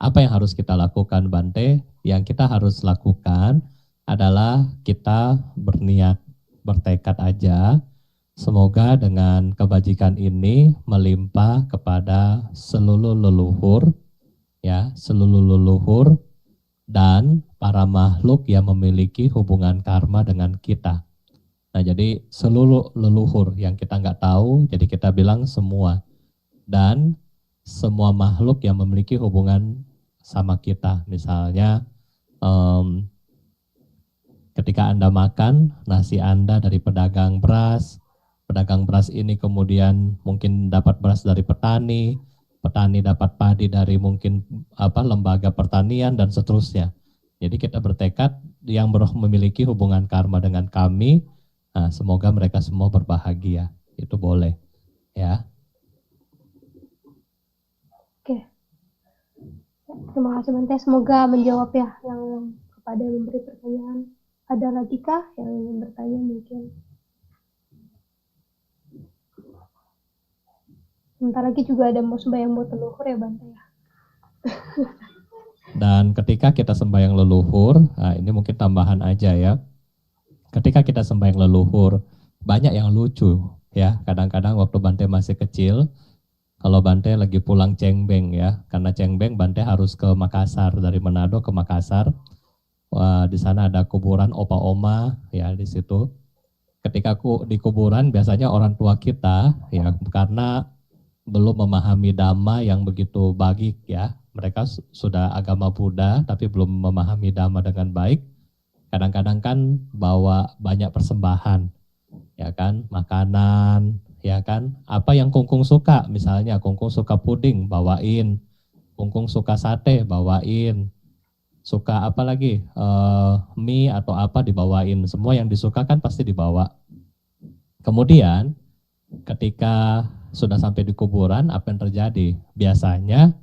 Apa yang harus kita lakukan Bante? Yang kita harus lakukan adalah kita berniat, bertekad aja. Semoga dengan kebajikan ini melimpah kepada seluruh leluhur, ya, seluruh leluhur dan para makhluk yang memiliki hubungan karma dengan kita. Nah, jadi seluruh leluhur yang kita nggak tahu, jadi kita bilang semua. Dan semua makhluk yang memiliki hubungan sama kita. Misalnya, ketika Anda makan, nasi Anda dari pedagang beras ini kemudian mungkin dapat beras dari petani dapat padi dari mungkin lembaga pertanian dan seterusnya. Jadi kita bertekad yang memiliki hubungan karma dengan kami, nah, semoga mereka semua berbahagia. Itu boleh, ya. Oke. Terima kasih Bante. Semoga menjawab ya yang kepada yang memberi pertanyaan. Ada lagi kah yang ingin bertanya mungkin? Sebentar lagi juga ada mau sembahyang buat leluhur ya Bante ya. Dan ketika kita sembahyang leluhur, nah ini mungkin tambahan aja ya. Ketika kita sembahyang leluhur, banyak yang lucu ya. Kadang-kadang waktu Bante masih kecil, kalau Bante lagi pulang cengbeng ya, karena cengbeng Bante harus ke Makassar, dari Manado ke Makassar. Wah, di sana ada kuburan opa oma ya di situ. Ketika di kuburan biasanya orang tua kita ya, karena belum memahami dhamma yang begitu baik ya. Mereka sudah agama Buddha tapi belum memahami dhamma dengan baik. Kadang-kadang kan bawa banyak persembahan, ya kan, makanan, ya kan. Apa yang kungkung suka, misalnya kungkung suka puding, bawain. Kungkung suka sate, bawain. Suka apa lagi, mie atau apa dibawain. Semua yang disukakan pasti dibawa. Kemudian ketika sudah sampai di kuburan, apa yang terjadi? Biasanya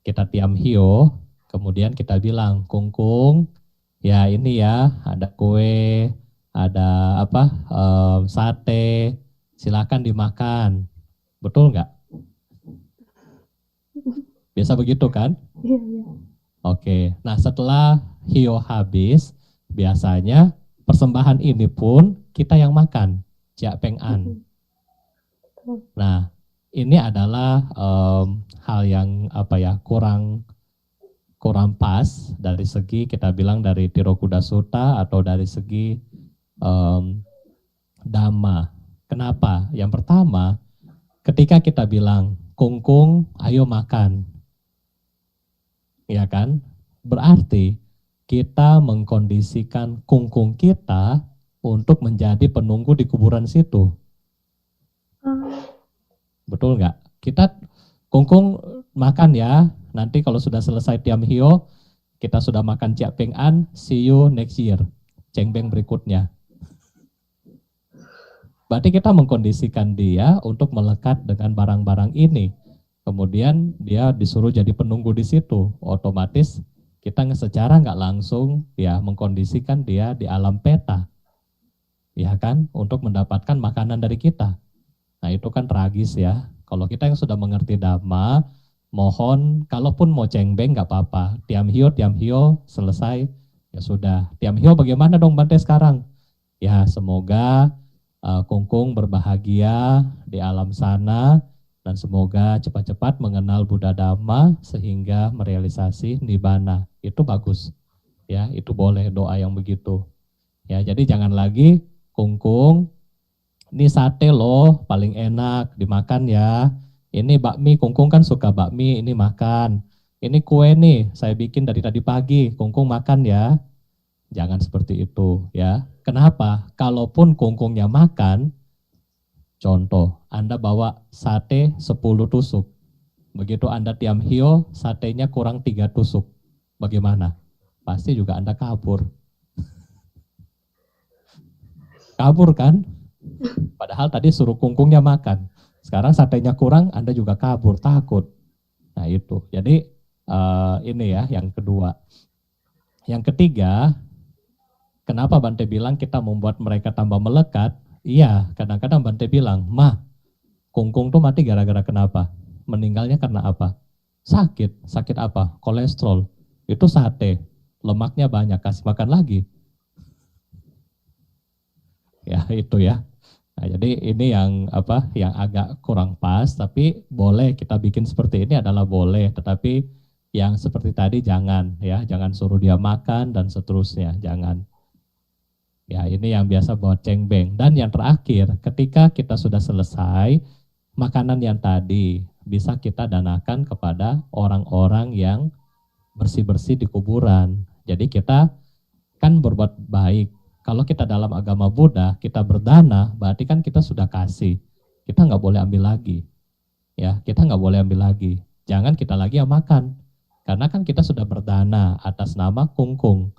kita tiam hio, kemudian kita bilang, kungkung, ya ini ya, ada kue, ada sate, silakan dimakan. Betul nggak? Biasa begitu kan? Iya. Oke, nah setelah hio habis, biasanya persembahan ini pun kita yang makan, Jia Peng An. Nah, ini adalah hal yang kurang pas dari segi kita bilang dari Tirokuda Sutta atau dari segi Dhamma. Kenapa? Yang pertama, ketika kita bilang kungkung, ayo makan, ya kan? Berarti kita mengkondisikan kungkung kita untuk menjadi penunggu di kuburan situ. Betul nggak? Kita kungkung makan ya, nanti kalau sudah selesai tiam hio, kita sudah makan Jia Peng An, see you next year, cengbeng berikutnya. Berarti kita mengkondisikan dia untuk melekat dengan barang-barang ini. Kemudian dia disuruh jadi penunggu di situ, otomatis kita secara nggak langsung ya mengkondisikan dia di alam peta, ya kan, untuk mendapatkan makanan dari kita. Nah itu kan tragis ya. Kalau kita yang sudah mengerti Dhamma, mohon kalaupun mau cengbeng nggak apa-apa. Tiam hio selesai, ya sudah. Tiam hio bagaimana dong Bante sekarang? Ya semoga kungkung berbahagia di alam sana dan semoga cepat-cepat mengenal Buddha Dhamma sehingga merealisasi Nibbana. Itu bagus. Ya, itu boleh doa yang begitu. Ya, jadi jangan lagi kungkung, ini sate loh, paling enak, dimakan ya. Ini bakmi, kungkung kan suka bakmi, ini makan. Ini kue nih, saya bikin dari tadi pagi, kungkung makan ya. Jangan seperti itu ya. Kenapa? Kalaupun kungkungnya makan, Contoh, Anda bawa sate 10 tusuk. Begitu Anda tiam hio, satenya kurang 3 tusuk. Bagaimana? Pasti juga Anda kabur. Kabur kan? Padahal tadi suruh kungkungnya makan. Sekarang satenya kurang, Anda juga kabur, takut. Nah itu. Jadi ini ya yang kedua. Yang ketiga, kenapa Bante bilang kita membuat mereka tambah melekat? Iya, kadang-kadang Bante bilang, "Mah, kungkung tuh mati gara-gara kenapa? Meninggalnya karena apa? Sakit. Sakit apa? Kolesterol. Itu sate. Lemaknya banyak, kasih makan lagi." Ya, itu ya. Nah, jadi ini yang apa? Yang agak kurang pas, tapi boleh kita bikin seperti ini adalah boleh, tetapi yang seperti tadi jangan ya, jangan suruh dia makan dan seterusnya, jangan. Ya, ini yang biasa buat cengbeng. Dan yang terakhir, ketika kita sudah selesai, makanan yang tadi bisa kita danakan kepada orang-orang yang bersih-bersih di kuburan. Jadi kita kan berbuat baik. Kalau kita dalam agama Buddha, kita berdana, berarti kan kita sudah kasih. Kita nggak boleh ambil lagi. Ya, kita nggak boleh ambil lagi. Jangan kita lagi yang makan. Karena kan kita sudah berdana atas nama kungkung.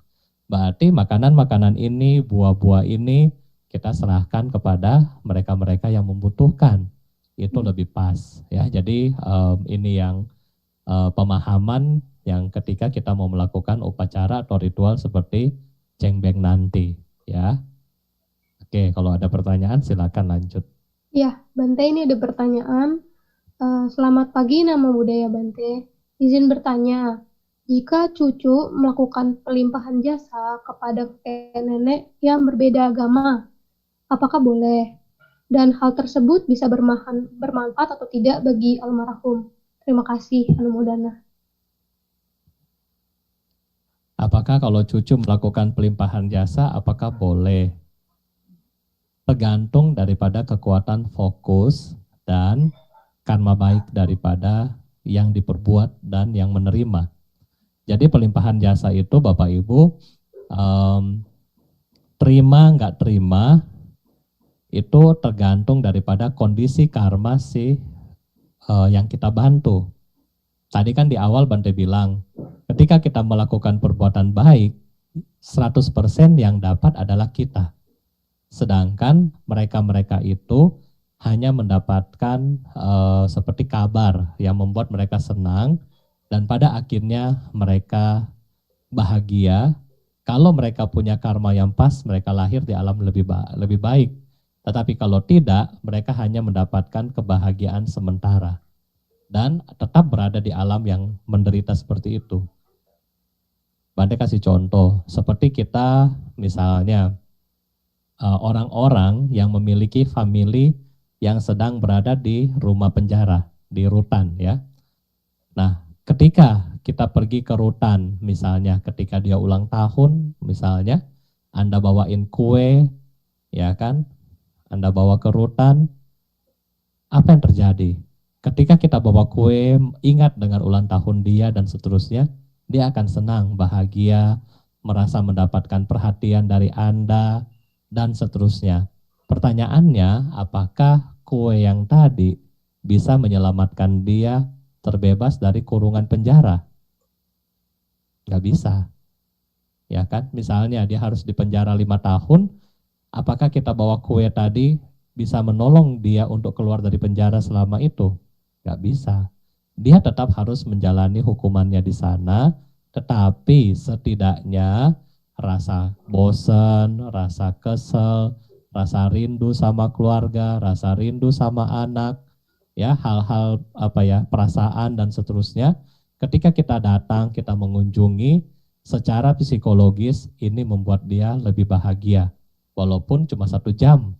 Berarti makanan-makanan ini, buah-buah ini kita serahkan kepada mereka-mereka yang membutuhkan. Itu lebih pas ya. Jadi ini yang pemahaman yang ketika kita mau melakukan upacara atau ritual seperti cengbeng nanti ya. Oke, kalau ada pertanyaan silakan lanjut. Ya, Bante ini ada pertanyaan. Selamat pagi, nama budaya Bante. Izin bertanya, jika cucu melakukan pelimpahan jasa kepada kakek nenek yang berbeda agama, apakah boleh? Dan hal tersebut bisa bermanfaat atau tidak bagi almarhum? Terima kasih, Anumodana. Apakah kalau cucu melakukan pelimpahan jasa, apakah boleh? Tergantung daripada kekuatan fokus dan karma baik daripada yang diperbuat dan yang menerima. Jadi pelimpahan jasa itu Bapak Ibu, terima nggak terima itu tergantung daripada kondisi karma si yang kita bantu. Tadi kan di awal Bante bilang, ketika kita melakukan perbuatan baik, 100% yang dapat adalah kita. Sedangkan mereka-mereka itu hanya mendapatkan seperti kabar yang membuat mereka senang dan pada akhirnya mereka bahagia. Kalau mereka punya karma yang pas, mereka lahir di alam lebih baik. Tetapi kalau tidak, mereka hanya mendapatkan kebahagiaan sementara dan tetap berada di alam yang menderita seperti itu. Bante kasih contoh, seperti kita misalnya orang-orang yang memiliki famili yang sedang berada di rumah penjara, di rutan ya. Nah, ketika kita pergi ke rutan, misalnya ketika dia ulang tahun, misalnya Anda bawain kue, ya kan? Anda bawa ke rutan, apa yang terjadi? Ketika kita bawa kue, ingat dengan ulang tahun dia dan seterusnya, dia akan senang, bahagia, merasa mendapatkan perhatian dari Anda, dan seterusnya. Pertanyaannya, apakah kue yang tadi bisa menyelamatkan dia terbebas dari kurungan penjara? Nggak bisa. Ya kan, misalnya dia harus dipenjara 5 tahun, apakah kita bawa kue tadi bisa menolong dia untuk keluar dari penjara selama itu? Nggak bisa. Dia tetap harus menjalani hukumannya di sana, tetapi setidaknya rasa bosan, rasa kesel, rasa rindu sama keluarga, rasa rindu sama anak, ya hal-hal apa ya, perasaan dan seterusnya. Ketika kita datang, kita mengunjungi, secara psikologis ini membuat dia lebih bahagia, walaupun cuma 1 jam,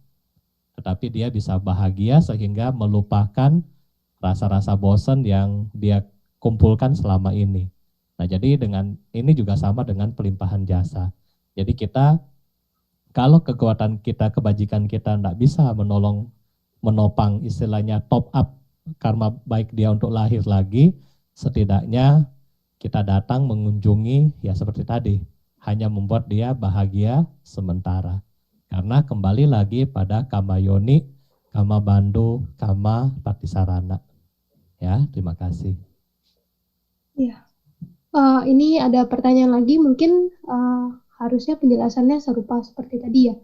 tetapi dia bisa bahagia sehingga melupakan rasa-rasa bosan yang dia kumpulkan selama ini. Nah, jadi dengan ini juga sama dengan pelimpahan jasa. Jadi kita, kalau kekuatan kita, kebajikan kita tidak bisa menopang istilahnya top up karma baik dia untuk lahir lagi, setidaknya kita datang mengunjungi ya seperti tadi, hanya membuat dia bahagia sementara. Karena kembali lagi pada kamayoni, kama bandu, kama patisarana. Ya, terima kasih. Ya. Ini ada pertanyaan lagi, mungkin harusnya penjelasannya serupa seperti tadi ya.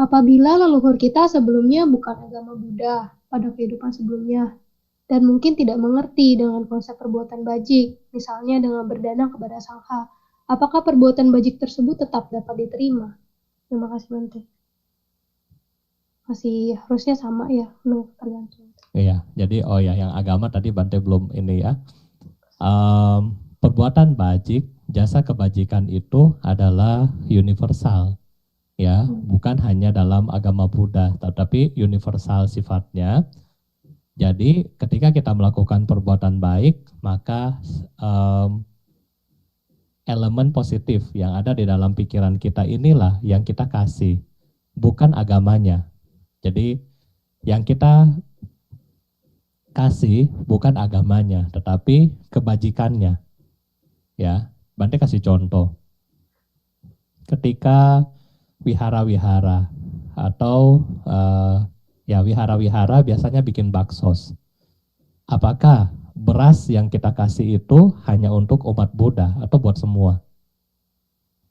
Apabila leluhur kita sebelumnya bukan agama Buddha pada kehidupan sebelumnya, dan mungkin tidak mengerti dengan konsep perbuatan bajik, misalnya dengan berdana kepada sangha, apakah perbuatan bajik tersebut tetap dapat diterima? Terima kasih Bante. Masih harusnya sama ya, tergantung. Iya, jadi yang agama tadi Bante belum ini ya. Perbuatan bajik, jasa kebajikan itu adalah universal, ya, bukan hanya dalam agama Buddha, tetapi universal sifatnya. Jadi ketika kita melakukan perbuatan baik, maka elemen positif yang ada di dalam pikiran kita inilah yang kita kasih, bukan agamanya. Jadi yang kita kasih bukan agamanya, tetapi kebajikannya. Ya, Bante kasih contoh. Ketika wihara-wihara atau wihara-wihara biasanya bikin baksos. Apakah beras yang kita kasih itu hanya untuk umat Buddha atau buat semua?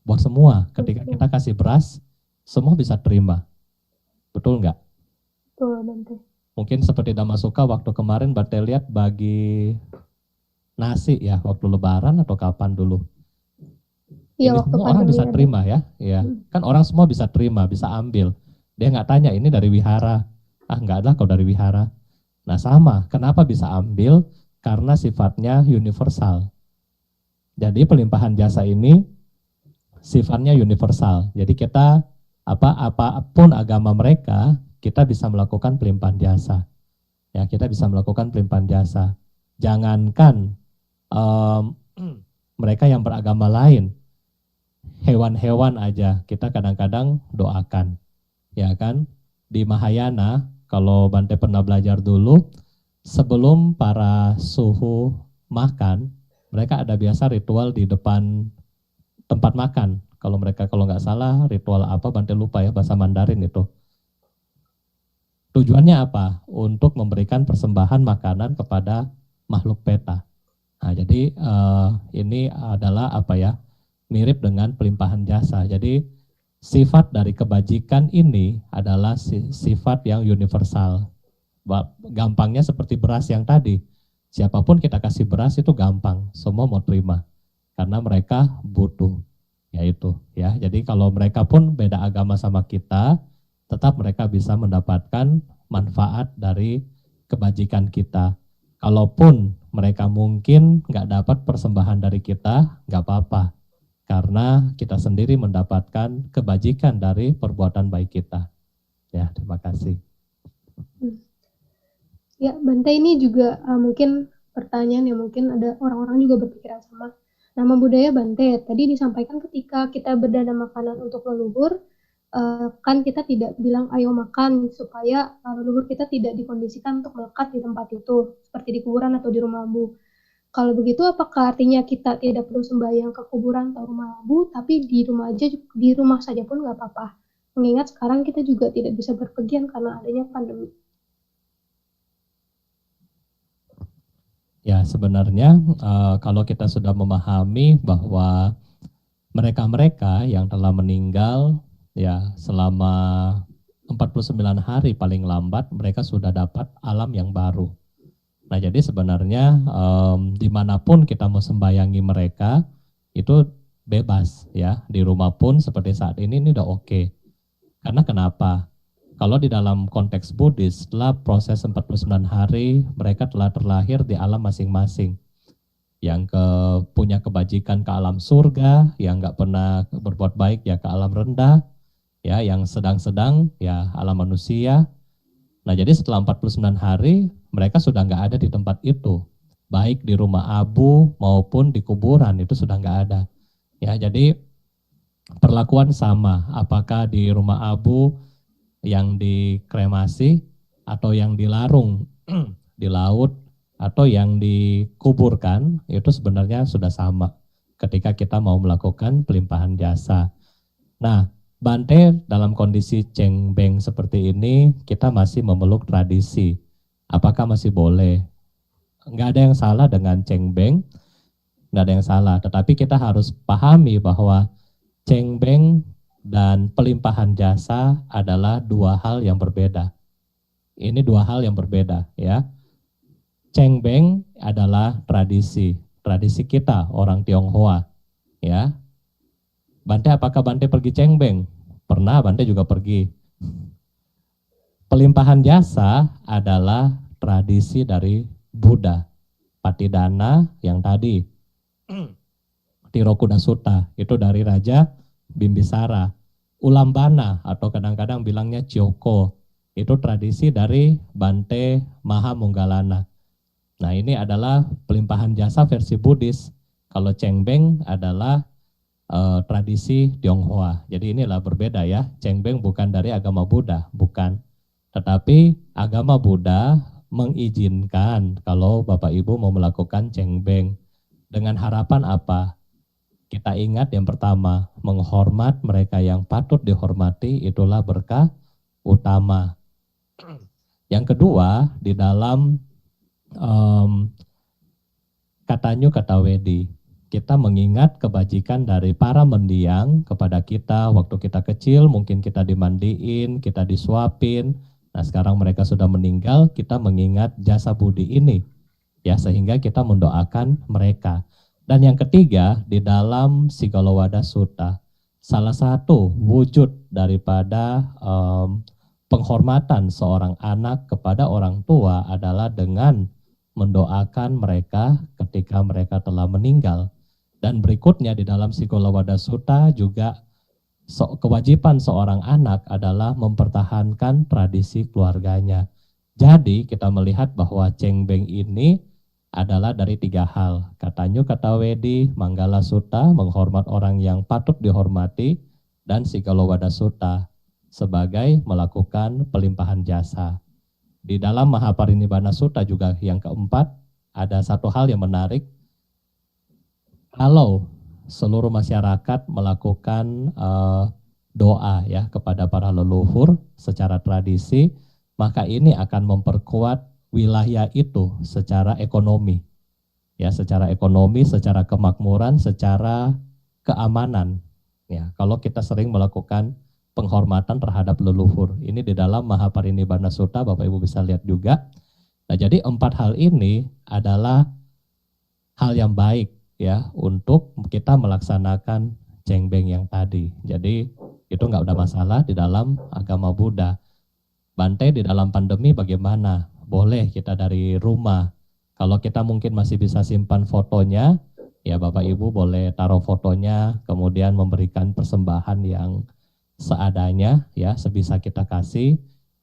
Buat semua. Ketika kita kasih beras, semua bisa terima. Betul nggak? Betul, Bante. Mungkin seperti Damasuka waktu kemarin Bante lihat bagi nasi ya waktu lebaran atau kapan dulu. Iya, Ini semua orang bisa terima ya. Kan orang semua bisa terima, bisa ambil. Dia nggak tanya ini dari wihara. Ah nggak ada kok dari wihara. Nah sama, kenapa bisa ambil? Karena sifatnya universal. Jadi pelimpahan jasa ini sifatnya universal. Jadi kita apapun agama mereka, kita bisa melakukan pelimpahan jasa. Ya, kita bisa melakukan pelimpahan jasa. Jangankan mereka yang beragama lain, hewan-hewan aja kita kadang-kadang doakan. Ya kan? Di Mahayana, kalau Bante pernah belajar dulu, sebelum para suhu makan, mereka ada biasa ritual di depan tempat makan. Kalau nggak salah ritual apa Bante lupa ya bahasa Mandarin itu. Tujuannya apa? Untuk memberikan persembahan makanan kepada makhluk peta. Nah, jadi ini adalah mirip dengan pelimpahan jasa. Jadi sifat dari kebajikan ini adalah sifat yang universal. Gampangnya seperti beras yang tadi. Siapapun kita kasih beras itu gampang, semua mau terima karena mereka butuh. Yaitu ya. Jadi kalau mereka pun beda agama sama kita, tetap mereka bisa mendapatkan manfaat dari kebajikan kita. Kalaupun mereka mungkin nggak dapat persembahan dari kita, nggak apa-apa. Karena kita sendiri mendapatkan kebajikan dari perbuatan baik kita. Ya, terima kasih. Ya, Bante ini juga mungkin pertanyaan yang mungkin ada orang-orang juga berpikiran sama. Nama budaya Bante, tadi disampaikan ketika kita berdana makanan untuk leluhur, kan kita tidak bilang ayo makan supaya leluhur kita tidak dikondisikan untuk melekat di tempat itu seperti di kuburan atau di rumah abu. Kalau begitu apakah artinya kita tidak perlu sembahyang ke kuburan atau rumah abu, tapi di rumah saja pun nggak apa-apa? Mengingat sekarang kita juga tidak bisa berpergian karena adanya pandemi. Ya sebenarnya kalau kita sudah memahami bahwa mereka-mereka yang telah meninggal ya selama 49 hari paling lambat mereka sudah dapat alam yang baru. Nah jadi sebenarnya dimanapun kita mau sembayangi mereka itu bebas ya, di rumah pun seperti saat ini udah oke. Karena kenapa? Kalau di dalam konteks Buddhis, setelah proses 49 hari mereka telah terlahir di alam masing-masing. Yang punya kebajikan ke alam surga, yang nggak pernah berbuat baik ya ke alam rendah, ya yang sedang-sedang ya alam manusia. Nah jadi setelah 49 hari mereka sudah nggak ada di tempat itu, baik di rumah abu maupun di kuburan itu sudah nggak ada. Ya jadi perlakuan sama, apakah di rumah abu yang dikremasi atau yang dilarung di laut atau yang dikuburkan itu sebenarnya sudah sama ketika kita mau melakukan pelimpahan jasa. Nah, Bante dalam kondisi cengbeng seperti ini, kita masih memeluk tradisi. Apakah masih boleh? Nggak ada yang salah dengan cengbeng, nggak ada yang salah. Tetapi kita harus pahami bahwa cengbeng dan pelimpahan jasa adalah dua hal yang berbeda. Ini dua hal yang berbeda, ya. Cengbeng adalah tradisi kita orang Tionghoa, ya. Bante, apakah Bante pergi cengbeng? Pernah, Bante juga pergi. Pelimpahan jasa adalah tradisi dari Buddha. Patidana yang tadi, Tirokuda Sutta, itu dari Raja Bimbisara. Ulambana atau kadang-kadang bilangnya Cyoko, itu tradisi dari Bante Mahamunggalana. Nah, ini adalah pelimpahan jasa versi Buddhis. Kalau cengbeng adalah tradisi Tionghoa. Jadi inilah berbeda ya. Cengbeng bukan dari agama Buddha, bukan. Tetapi agama Buddha mengizinkan kalau Bapak Ibu mau melakukan cengbeng. Dengan harapan apa? Kita ingat yang pertama, menghormat mereka yang patut dihormati, itulah berkah utama. Yang kedua, di dalam Katanyu Katawedi, kita mengingat kebajikan dari para mendiang kepada kita waktu kita kecil, mungkin kita dimandiin, kita disuapin. Nah, sekarang mereka sudah meninggal, kita mengingat jasa budi ini, ya, sehingga kita mendoakan mereka. Dan yang ketiga, di dalam Sigalowada Sutta, salah satu wujud daripada penghormatan seorang anak kepada orang tua adalah dengan mendoakan mereka ketika mereka telah meninggal. Dan berikutnya di dalam Sigalowada Sutta juga kewajiban seorang anak adalah mempertahankan tradisi keluarganya. Jadi kita melihat bahwa cengbeng ini adalah dari tiga hal. Katanyu Katawedi, Manggala Sutta, menghormat orang yang patut dihormati, dan Sigalowada Sutta sebagai melakukan pelimpahan jasa. Di dalam Mahaparinibbana Sutta juga yang keempat, ada satu hal yang menarik. Kalau seluruh masyarakat melakukan doa ya kepada para leluhur secara tradisi, maka ini akan memperkuat wilayah itu secara ekonomi, ya, secara ekonomi, secara kemakmuran, secara keamanan. Ya, kalau kita sering melakukan penghormatan terhadap leluhur, ini di dalam Mahaparinibbana Sutta, Bapak Ibu bisa lihat juga. Nah, jadi empat hal ini adalah hal yang baik ya untuk kita melaksanakan cengbeng yang tadi. Jadi itu nggak ada masalah di dalam agama Buddha. Bante, di dalam pandemi bagaimana? Boleh kita dari rumah. Kalau kita mungkin masih bisa simpan fotonya, ya Bapak Ibu boleh taruh fotonya, kemudian memberikan persembahan yang seadanya, ya sebisa kita kasih.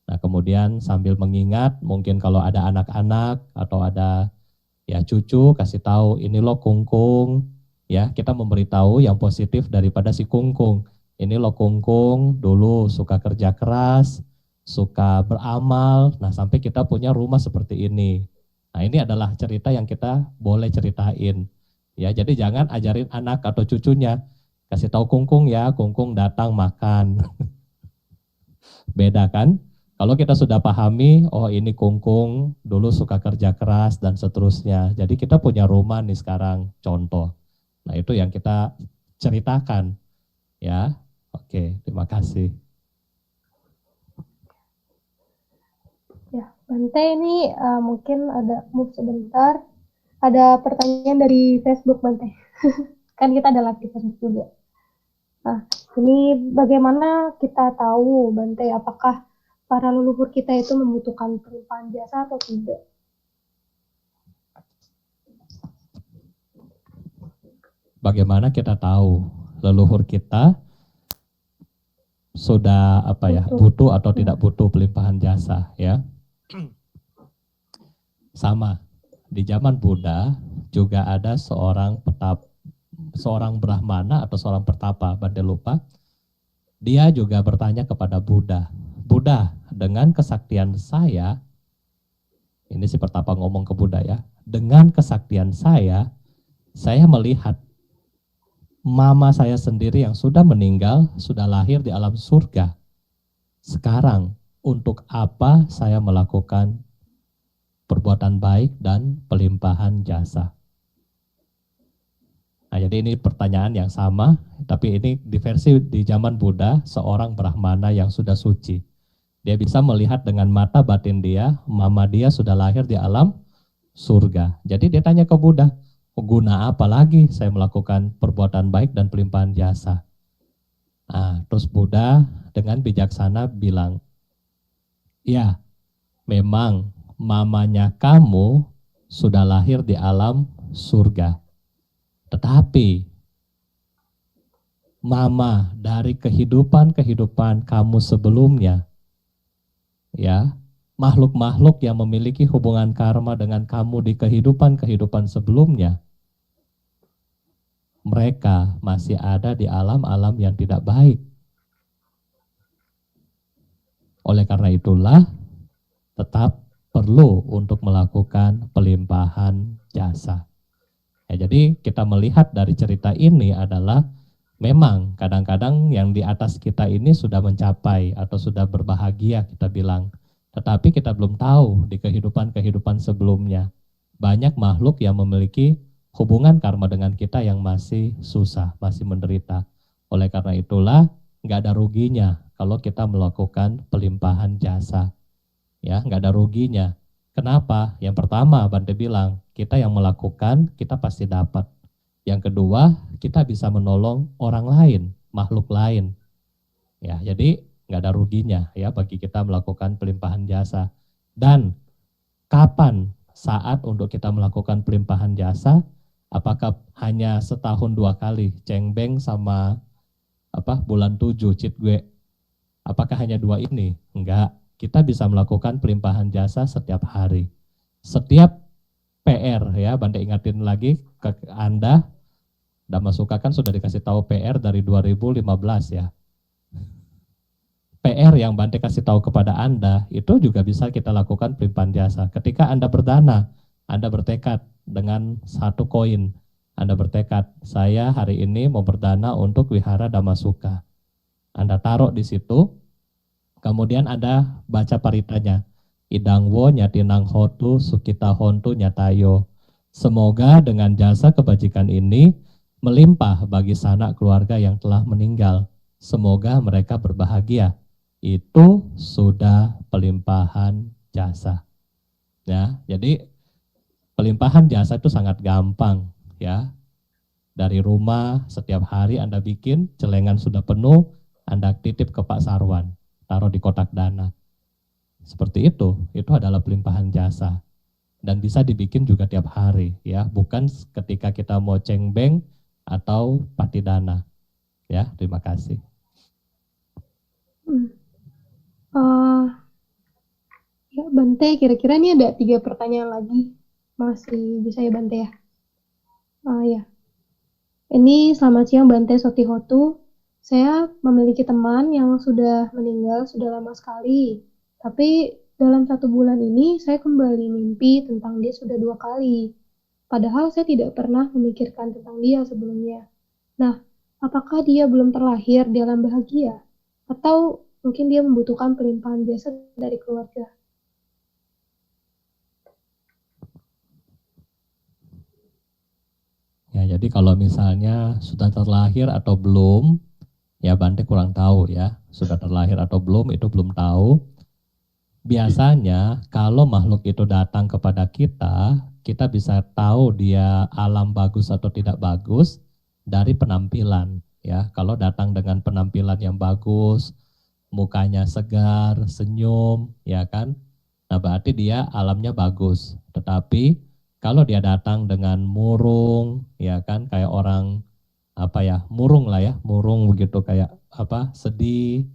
Nah, kemudian sambil mengingat, mungkin kalau ada anak-anak atau ada ya cucu, kasih tahu ini loh kungkung, ya kita memberitahu yang positif daripada si kungkung. Ini loh kungkung dulu suka kerja keras, suka beramal, nah sampai kita punya rumah seperti ini. Nah, ini adalah cerita yang kita boleh ceritain. Ya, jadi jangan ajarin anak atau cucunya, kasih tahu kungkung ya, kungkung datang makan. Beda kan? Kalau kita sudah pahami, oh ini kungkung dulu suka kerja keras dan seterusnya. Jadi kita punya rumah nih sekarang, contoh. Nah, itu yang kita ceritakan. Ya, oke, terima kasih. Ya, Bante ini mungkin ada move sebentar. Ada pertanyaan dari Facebook, Bante. Kan kita ada live di Facebook juga. Nah, ini bagaimana kita tahu, Bante, apakah para leluhur kita itu membutuhkan pelimpahan jasa atau tidak? Bagaimana kita tahu leluhur kita sudah butuh atau tidak butuh pelimpahan jasa, ya? Sama, di zaman Buddha juga ada seorang brahmana atau seorang pertapa, Bante lupa. Dia juga bertanya kepada Buddha, Buddha, dengan kesaktian saya, ini si pertapa ngomong ke Buddha ya, dengan kesaktian saya melihat mama saya sendiri yang sudah meninggal, sudah lahir di alam surga. Sekarang, untuk apa saya melakukan perbuatan baik dan pelimpahan jasa? Nah, jadi ini pertanyaan yang sama, tapi ini di versi di zaman Buddha, seorang Brahmana yang sudah suci. Dia bisa melihat dengan mata batin dia, mama dia sudah lahir di alam surga. Jadi dia tanya ke Buddha, guna apa lagi saya melakukan perbuatan baik dan pelimpahan jasa? Nah, terus Buddha dengan bijaksana bilang, ya memang mamanya kamu sudah lahir di alam surga. Tetapi mama dari kehidupan kamu sebelumnya, ya, makhluk-makhluk yang memiliki hubungan karma dengan kamu di kehidupan sebelumnya, mereka masih ada di alam-alam yang tidak baik. Oleh karena itulah, tetap perlu untuk melakukan pelimpahan jasa. Ya, jadi kita melihat dari cerita ini adalah memang kadang-kadang yang di atas kita ini sudah mencapai atau sudah berbahagia kita bilang. Tetapi kita belum tahu di kehidupan sebelumnya. Banyak makhluk yang memiliki hubungan karma dengan kita yang masih susah, masih menderita. Oleh karena itulah nggak ada ruginya kalau kita melakukan pelimpahan jasa. Ya, nggak ada ruginya. Kenapa? Yang pertama, Bante bilang, kita yang melakukan, kita pasti dapat. Yang kedua, kita bisa menolong orang lain, makhluk lain. Ya, jadi nggak ada ruginya ya bagi kita melakukan pelimpahan jasa. Dan kapan saat untuk kita melakukan pelimpahan jasa? Apakah hanya setahun 2 kali, cengbeng sama bulan 7, citgue? Apakah hanya 2 ini? Enggak. Kita bisa melakukan pelimpahan jasa setiap hari. Setiap PR ya, Bante ingatin lagi ke Anda, Dhamma Sukha kan sudah dikasih tahu PR dari 2015 ya. PR yang Bante kasih tahu kepada Anda, itu juga bisa kita lakukan pelimpahan jasa. Ketika Anda berdana, Anda bertekad dengan 1 koin. Anda bertekad, saya hari ini mau berdana untuk wihara Dhamma Sukha. Anda taruh di situ, kemudian Anda baca paritanya. Idang wo nyatinang hotu sukita hontu nyatayo. Semoga dengan jasa kebajikan ini melimpah bagi sanak keluarga yang telah meninggal. Semoga mereka berbahagia. Itu sudah pelimpahan jasa. Ya, jadi pelimpahan jasa itu sangat gampang ya. Dari rumah setiap hari Anda bikin, celengan sudah penuh, Anda titip ke Pak Sarwan, taruh di kotak dana. Seperti itu adalah pelimpahan jasa. Dan bisa dibikin juga tiap hari ya, bukan ketika kita mau cengbeng atau patidana. Ya, terima kasih. Ya, Bante, kira-kira ini ada 3 pertanyaan lagi. Masih bisa ya, Bante ya? Ya. Ini selamat siang, Bante Sotihotu. Saya memiliki teman yang sudah meninggal sudah lama sekali. Tapi dalam 1 bulan ini saya kembali mimpi tentang dia sudah 2 kali. Padahal saya tidak pernah memikirkan tentang dia sebelumnya. Nah, apakah dia belum terlahir di alam bahagia? Atau mungkin dia membutuhkan pelimpahan jasa dari keluarga? Ya, jadi kalau misalnya sudah terlahir atau belum, ya Bante kurang tahu ya. Sudah terlahir atau belum, itu belum tahu. Biasanya kalau makhluk itu datang kepada kita bisa tahu dia alam bagus atau tidak bagus dari penampilan. Ya, kalau datang dengan penampilan yang bagus, mukanya segar, senyum, ya kan? Nah, berarti dia alamnya bagus. Tetapi kalau dia datang dengan murung, ya kan, kayak orang murung lah ya, murung begitu kayak sedih,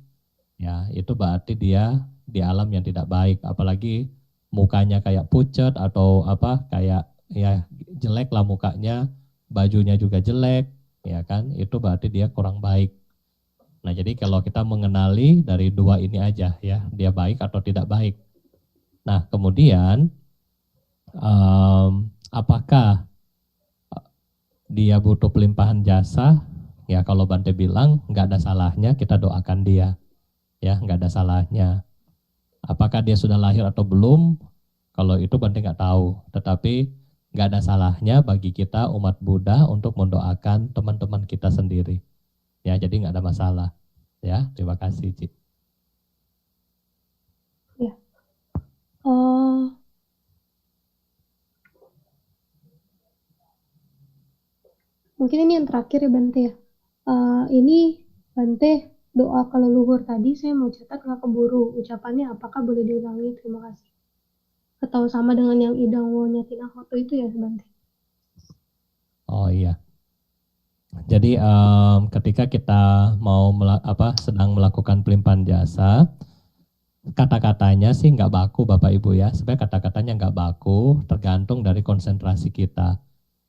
ya itu berarti dia di alam yang tidak baik. Apalagi mukanya kayak pucat atau kayak ya jelek lah mukanya, bajunya juga jelek, ya kan, itu berarti dia kurang baik. Nah, jadi kalau kita mengenali dari 2 ini aja ya, dia baik atau tidak baik. Nah, kemudian apakah dia butuh pelimpahan jasa? Ya kalau Bante bilang nggak ada salahnya kita doakan dia, ya nggak ada salahnya. Apakah dia sudah lahir atau belum? Kalau itu Bante nggak tahu. Tetapi nggak ada salahnya bagi kita umat Buddha untuk mendoakan teman-teman kita sendiri. Ya jadi nggak ada masalah. Ya terima kasih Cik. Ya. Mungkin ini yang terakhir ya Bante ya. Ini Bante doa ke leluhur tadi saya mau catat nggak keburu. Ucapannya apakah boleh diulangi? Terima kasih. Atau sama dengan yang Idang Wonya Tina Hoto itu ya Bante? Oh iya. Jadi ketika kita mau sedang melakukan pelimpahan jasa, kata-katanya sih nggak baku Bapak Ibu ya. Sebenarnya kata-katanya nggak baku, tergantung dari konsentrasi kita.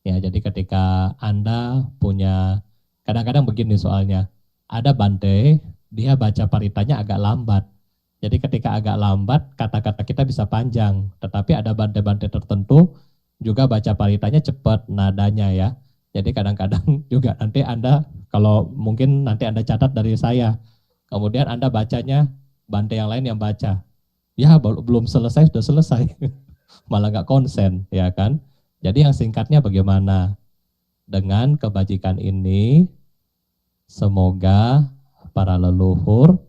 Ya, jadi ketika Anda punya, kadang-kadang begini soalnya, ada Bante, dia baca paritanya agak lambat. Jadi ketika agak lambat, kata-kata kita bisa panjang. Tetapi ada Bante-Bante tertentu juga baca paritanya cepat nadanya ya. Jadi kadang-kadang juga nanti Anda, kalau mungkin nanti Anda catat dari saya, kemudian Anda bacanya Bante yang lain yang baca. Ya belum selesai, sudah selesai. Malah nggak konsen, ya kan? Jadi yang singkatnya bagaimana? Dengan kebajikan ini, semoga para leluhur,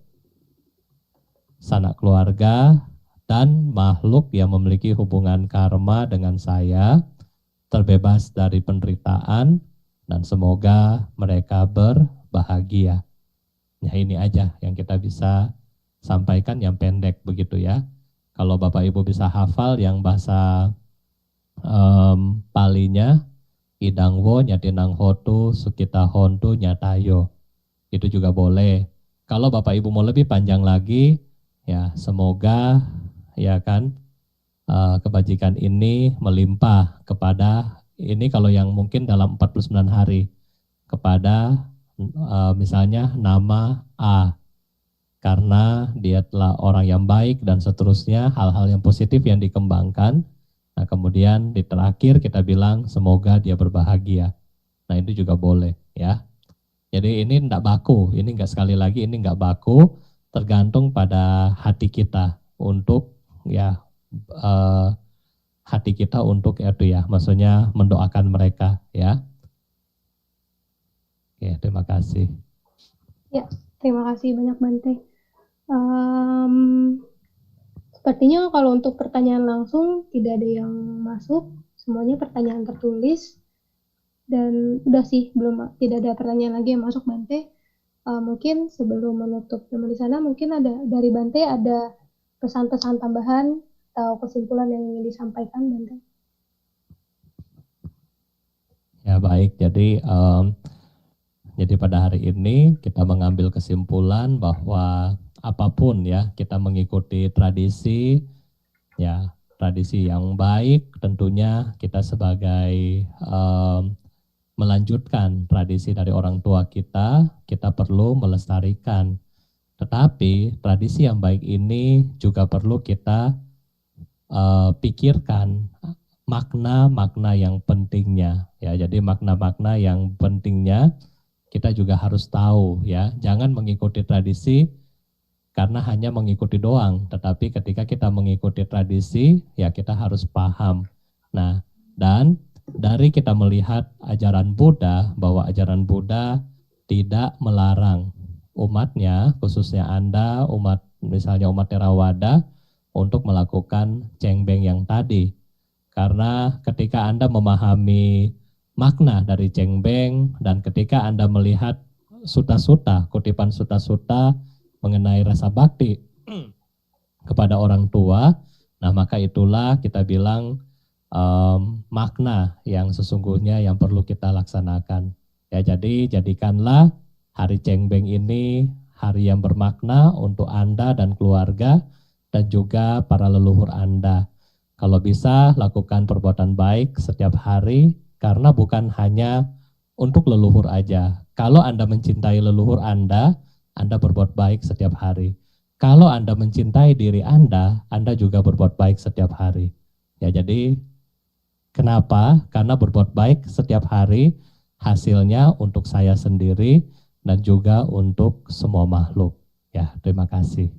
sanak keluarga, dan makhluk yang memiliki hubungan karma dengan saya terbebas dari penderitaan dan semoga mereka berbahagia. Ya ini aja yang kita bisa sampaikan yang pendek begitu ya. Kalau Bapak Ibu bisa hafal yang bahasa palinya, Idangwo nyatinang hotu sukita hontu nyatayo. Itu juga boleh. Kalau Bapak Ibu mau lebih panjang lagi, ya semoga ya kan kebajikan ini melimpah kepada ini kalau yang mungkin dalam 49 hari kepada misalnya nama A karena dia telah orang yang baik dan seterusnya hal-hal yang positif yang dikembangkan. Nah kemudian di terakhir kita bilang semoga dia berbahagia. Nah itu juga boleh ya. Jadi ini tidak baku, ini enggak sekali lagi ini enggak baku, tergantung pada hati kita untuk ya hati kita untuk itu ya, maksudnya mendoakan mereka ya. Oke, terima kasih. Ya, terima kasih banyak Bante. Sepertinya kalau untuk pertanyaan langsung tidak ada yang masuk, semuanya pertanyaan tertulis. Dan udah sih, tidak ada pertanyaan lagi yang masuk Bante. Mungkin sebelum menutup di sana, mungkin ada dari Bante ada pesan-pesan tambahan atau kesimpulan yang ingin disampaikan Bante. Ya baik, jadi pada hari ini kita mengambil kesimpulan bahwa apapun ya kita mengikuti tradisi ya tradisi yang baik tentunya kita sebagai melanjutkan tradisi dari orang tua kita perlu melestarikan. Tetapi tradisi yang baik ini juga perlu kita pikirkan makna-makna yang pentingnya ya. Jadi makna-makna yang pentingnya kita juga harus tahu ya. Jangan mengikuti tradisi karena hanya mengikuti doang, tetapi ketika kita mengikuti tradisi ya kita harus paham. Nah, dan dari kita melihat ajaran Buddha bahwa ajaran Buddha tidak melarang umatnya, khususnya Anda misalnya umat Theravada untuk melakukan cengbeng yang tadi. Karena ketika Anda memahami makna dari cengbeng dan ketika Anda melihat suta-suta, kutipan suta-suta mengenai rasa bakti kepada orang tua, nah maka itulah kita bilang makna yang sesungguhnya yang perlu kita laksanakan. Ya jadi jadikanlah hari cengbeng ini hari yang bermakna untuk Anda dan keluarga dan juga para leluhur Anda. Kalau bisa lakukan perbuatan baik setiap hari karena bukan hanya untuk leluhur aja. Kalau Anda mencintai leluhur Anda berbuat baik setiap hari. Kalau Anda mencintai diri Anda juga berbuat baik setiap hari. Ya jadi kenapa? Karena berbuat baik setiap hari hasilnya untuk saya sendiri dan juga untuk semua makhluk. Ya, terima kasih.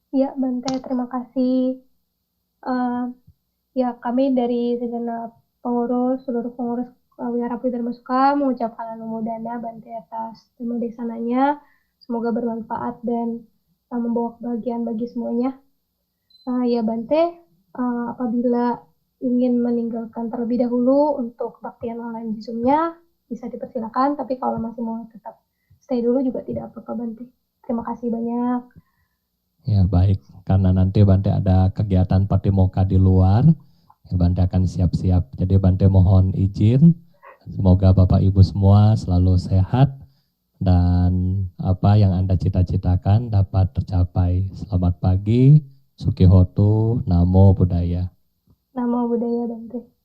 Ya, Bante, terima kasih. Ya, kami dari segenap pengurus, seluruh pengurus Wihara Puri Dharma Suka mengucapkan anumodana Bante atas Dhamma Desananya. Semoga bermanfaat dan membawa kebahagiaan bagi semuanya. Ya, Bante, apabila ingin meninggalkan terlebih dahulu untuk kebaktian online di Zoom-nya, bisa dipersilakan, tapi kalau masih mau tetap stay dulu juga tidak apa-apa, Bante. Terima kasih banyak. Ya, baik. Karena nanti Bante ada kegiatan Patimokkha di luar, ya, Bante akan siap-siap. Jadi Bante mohon izin. Semoga Bapak Ibu semua selalu sehat dan apa yang Anda cita-citakan dapat tercapai. Selamat pagi, Sukihotu, Namo Buddhaya. Namo Buddhaya, Bante.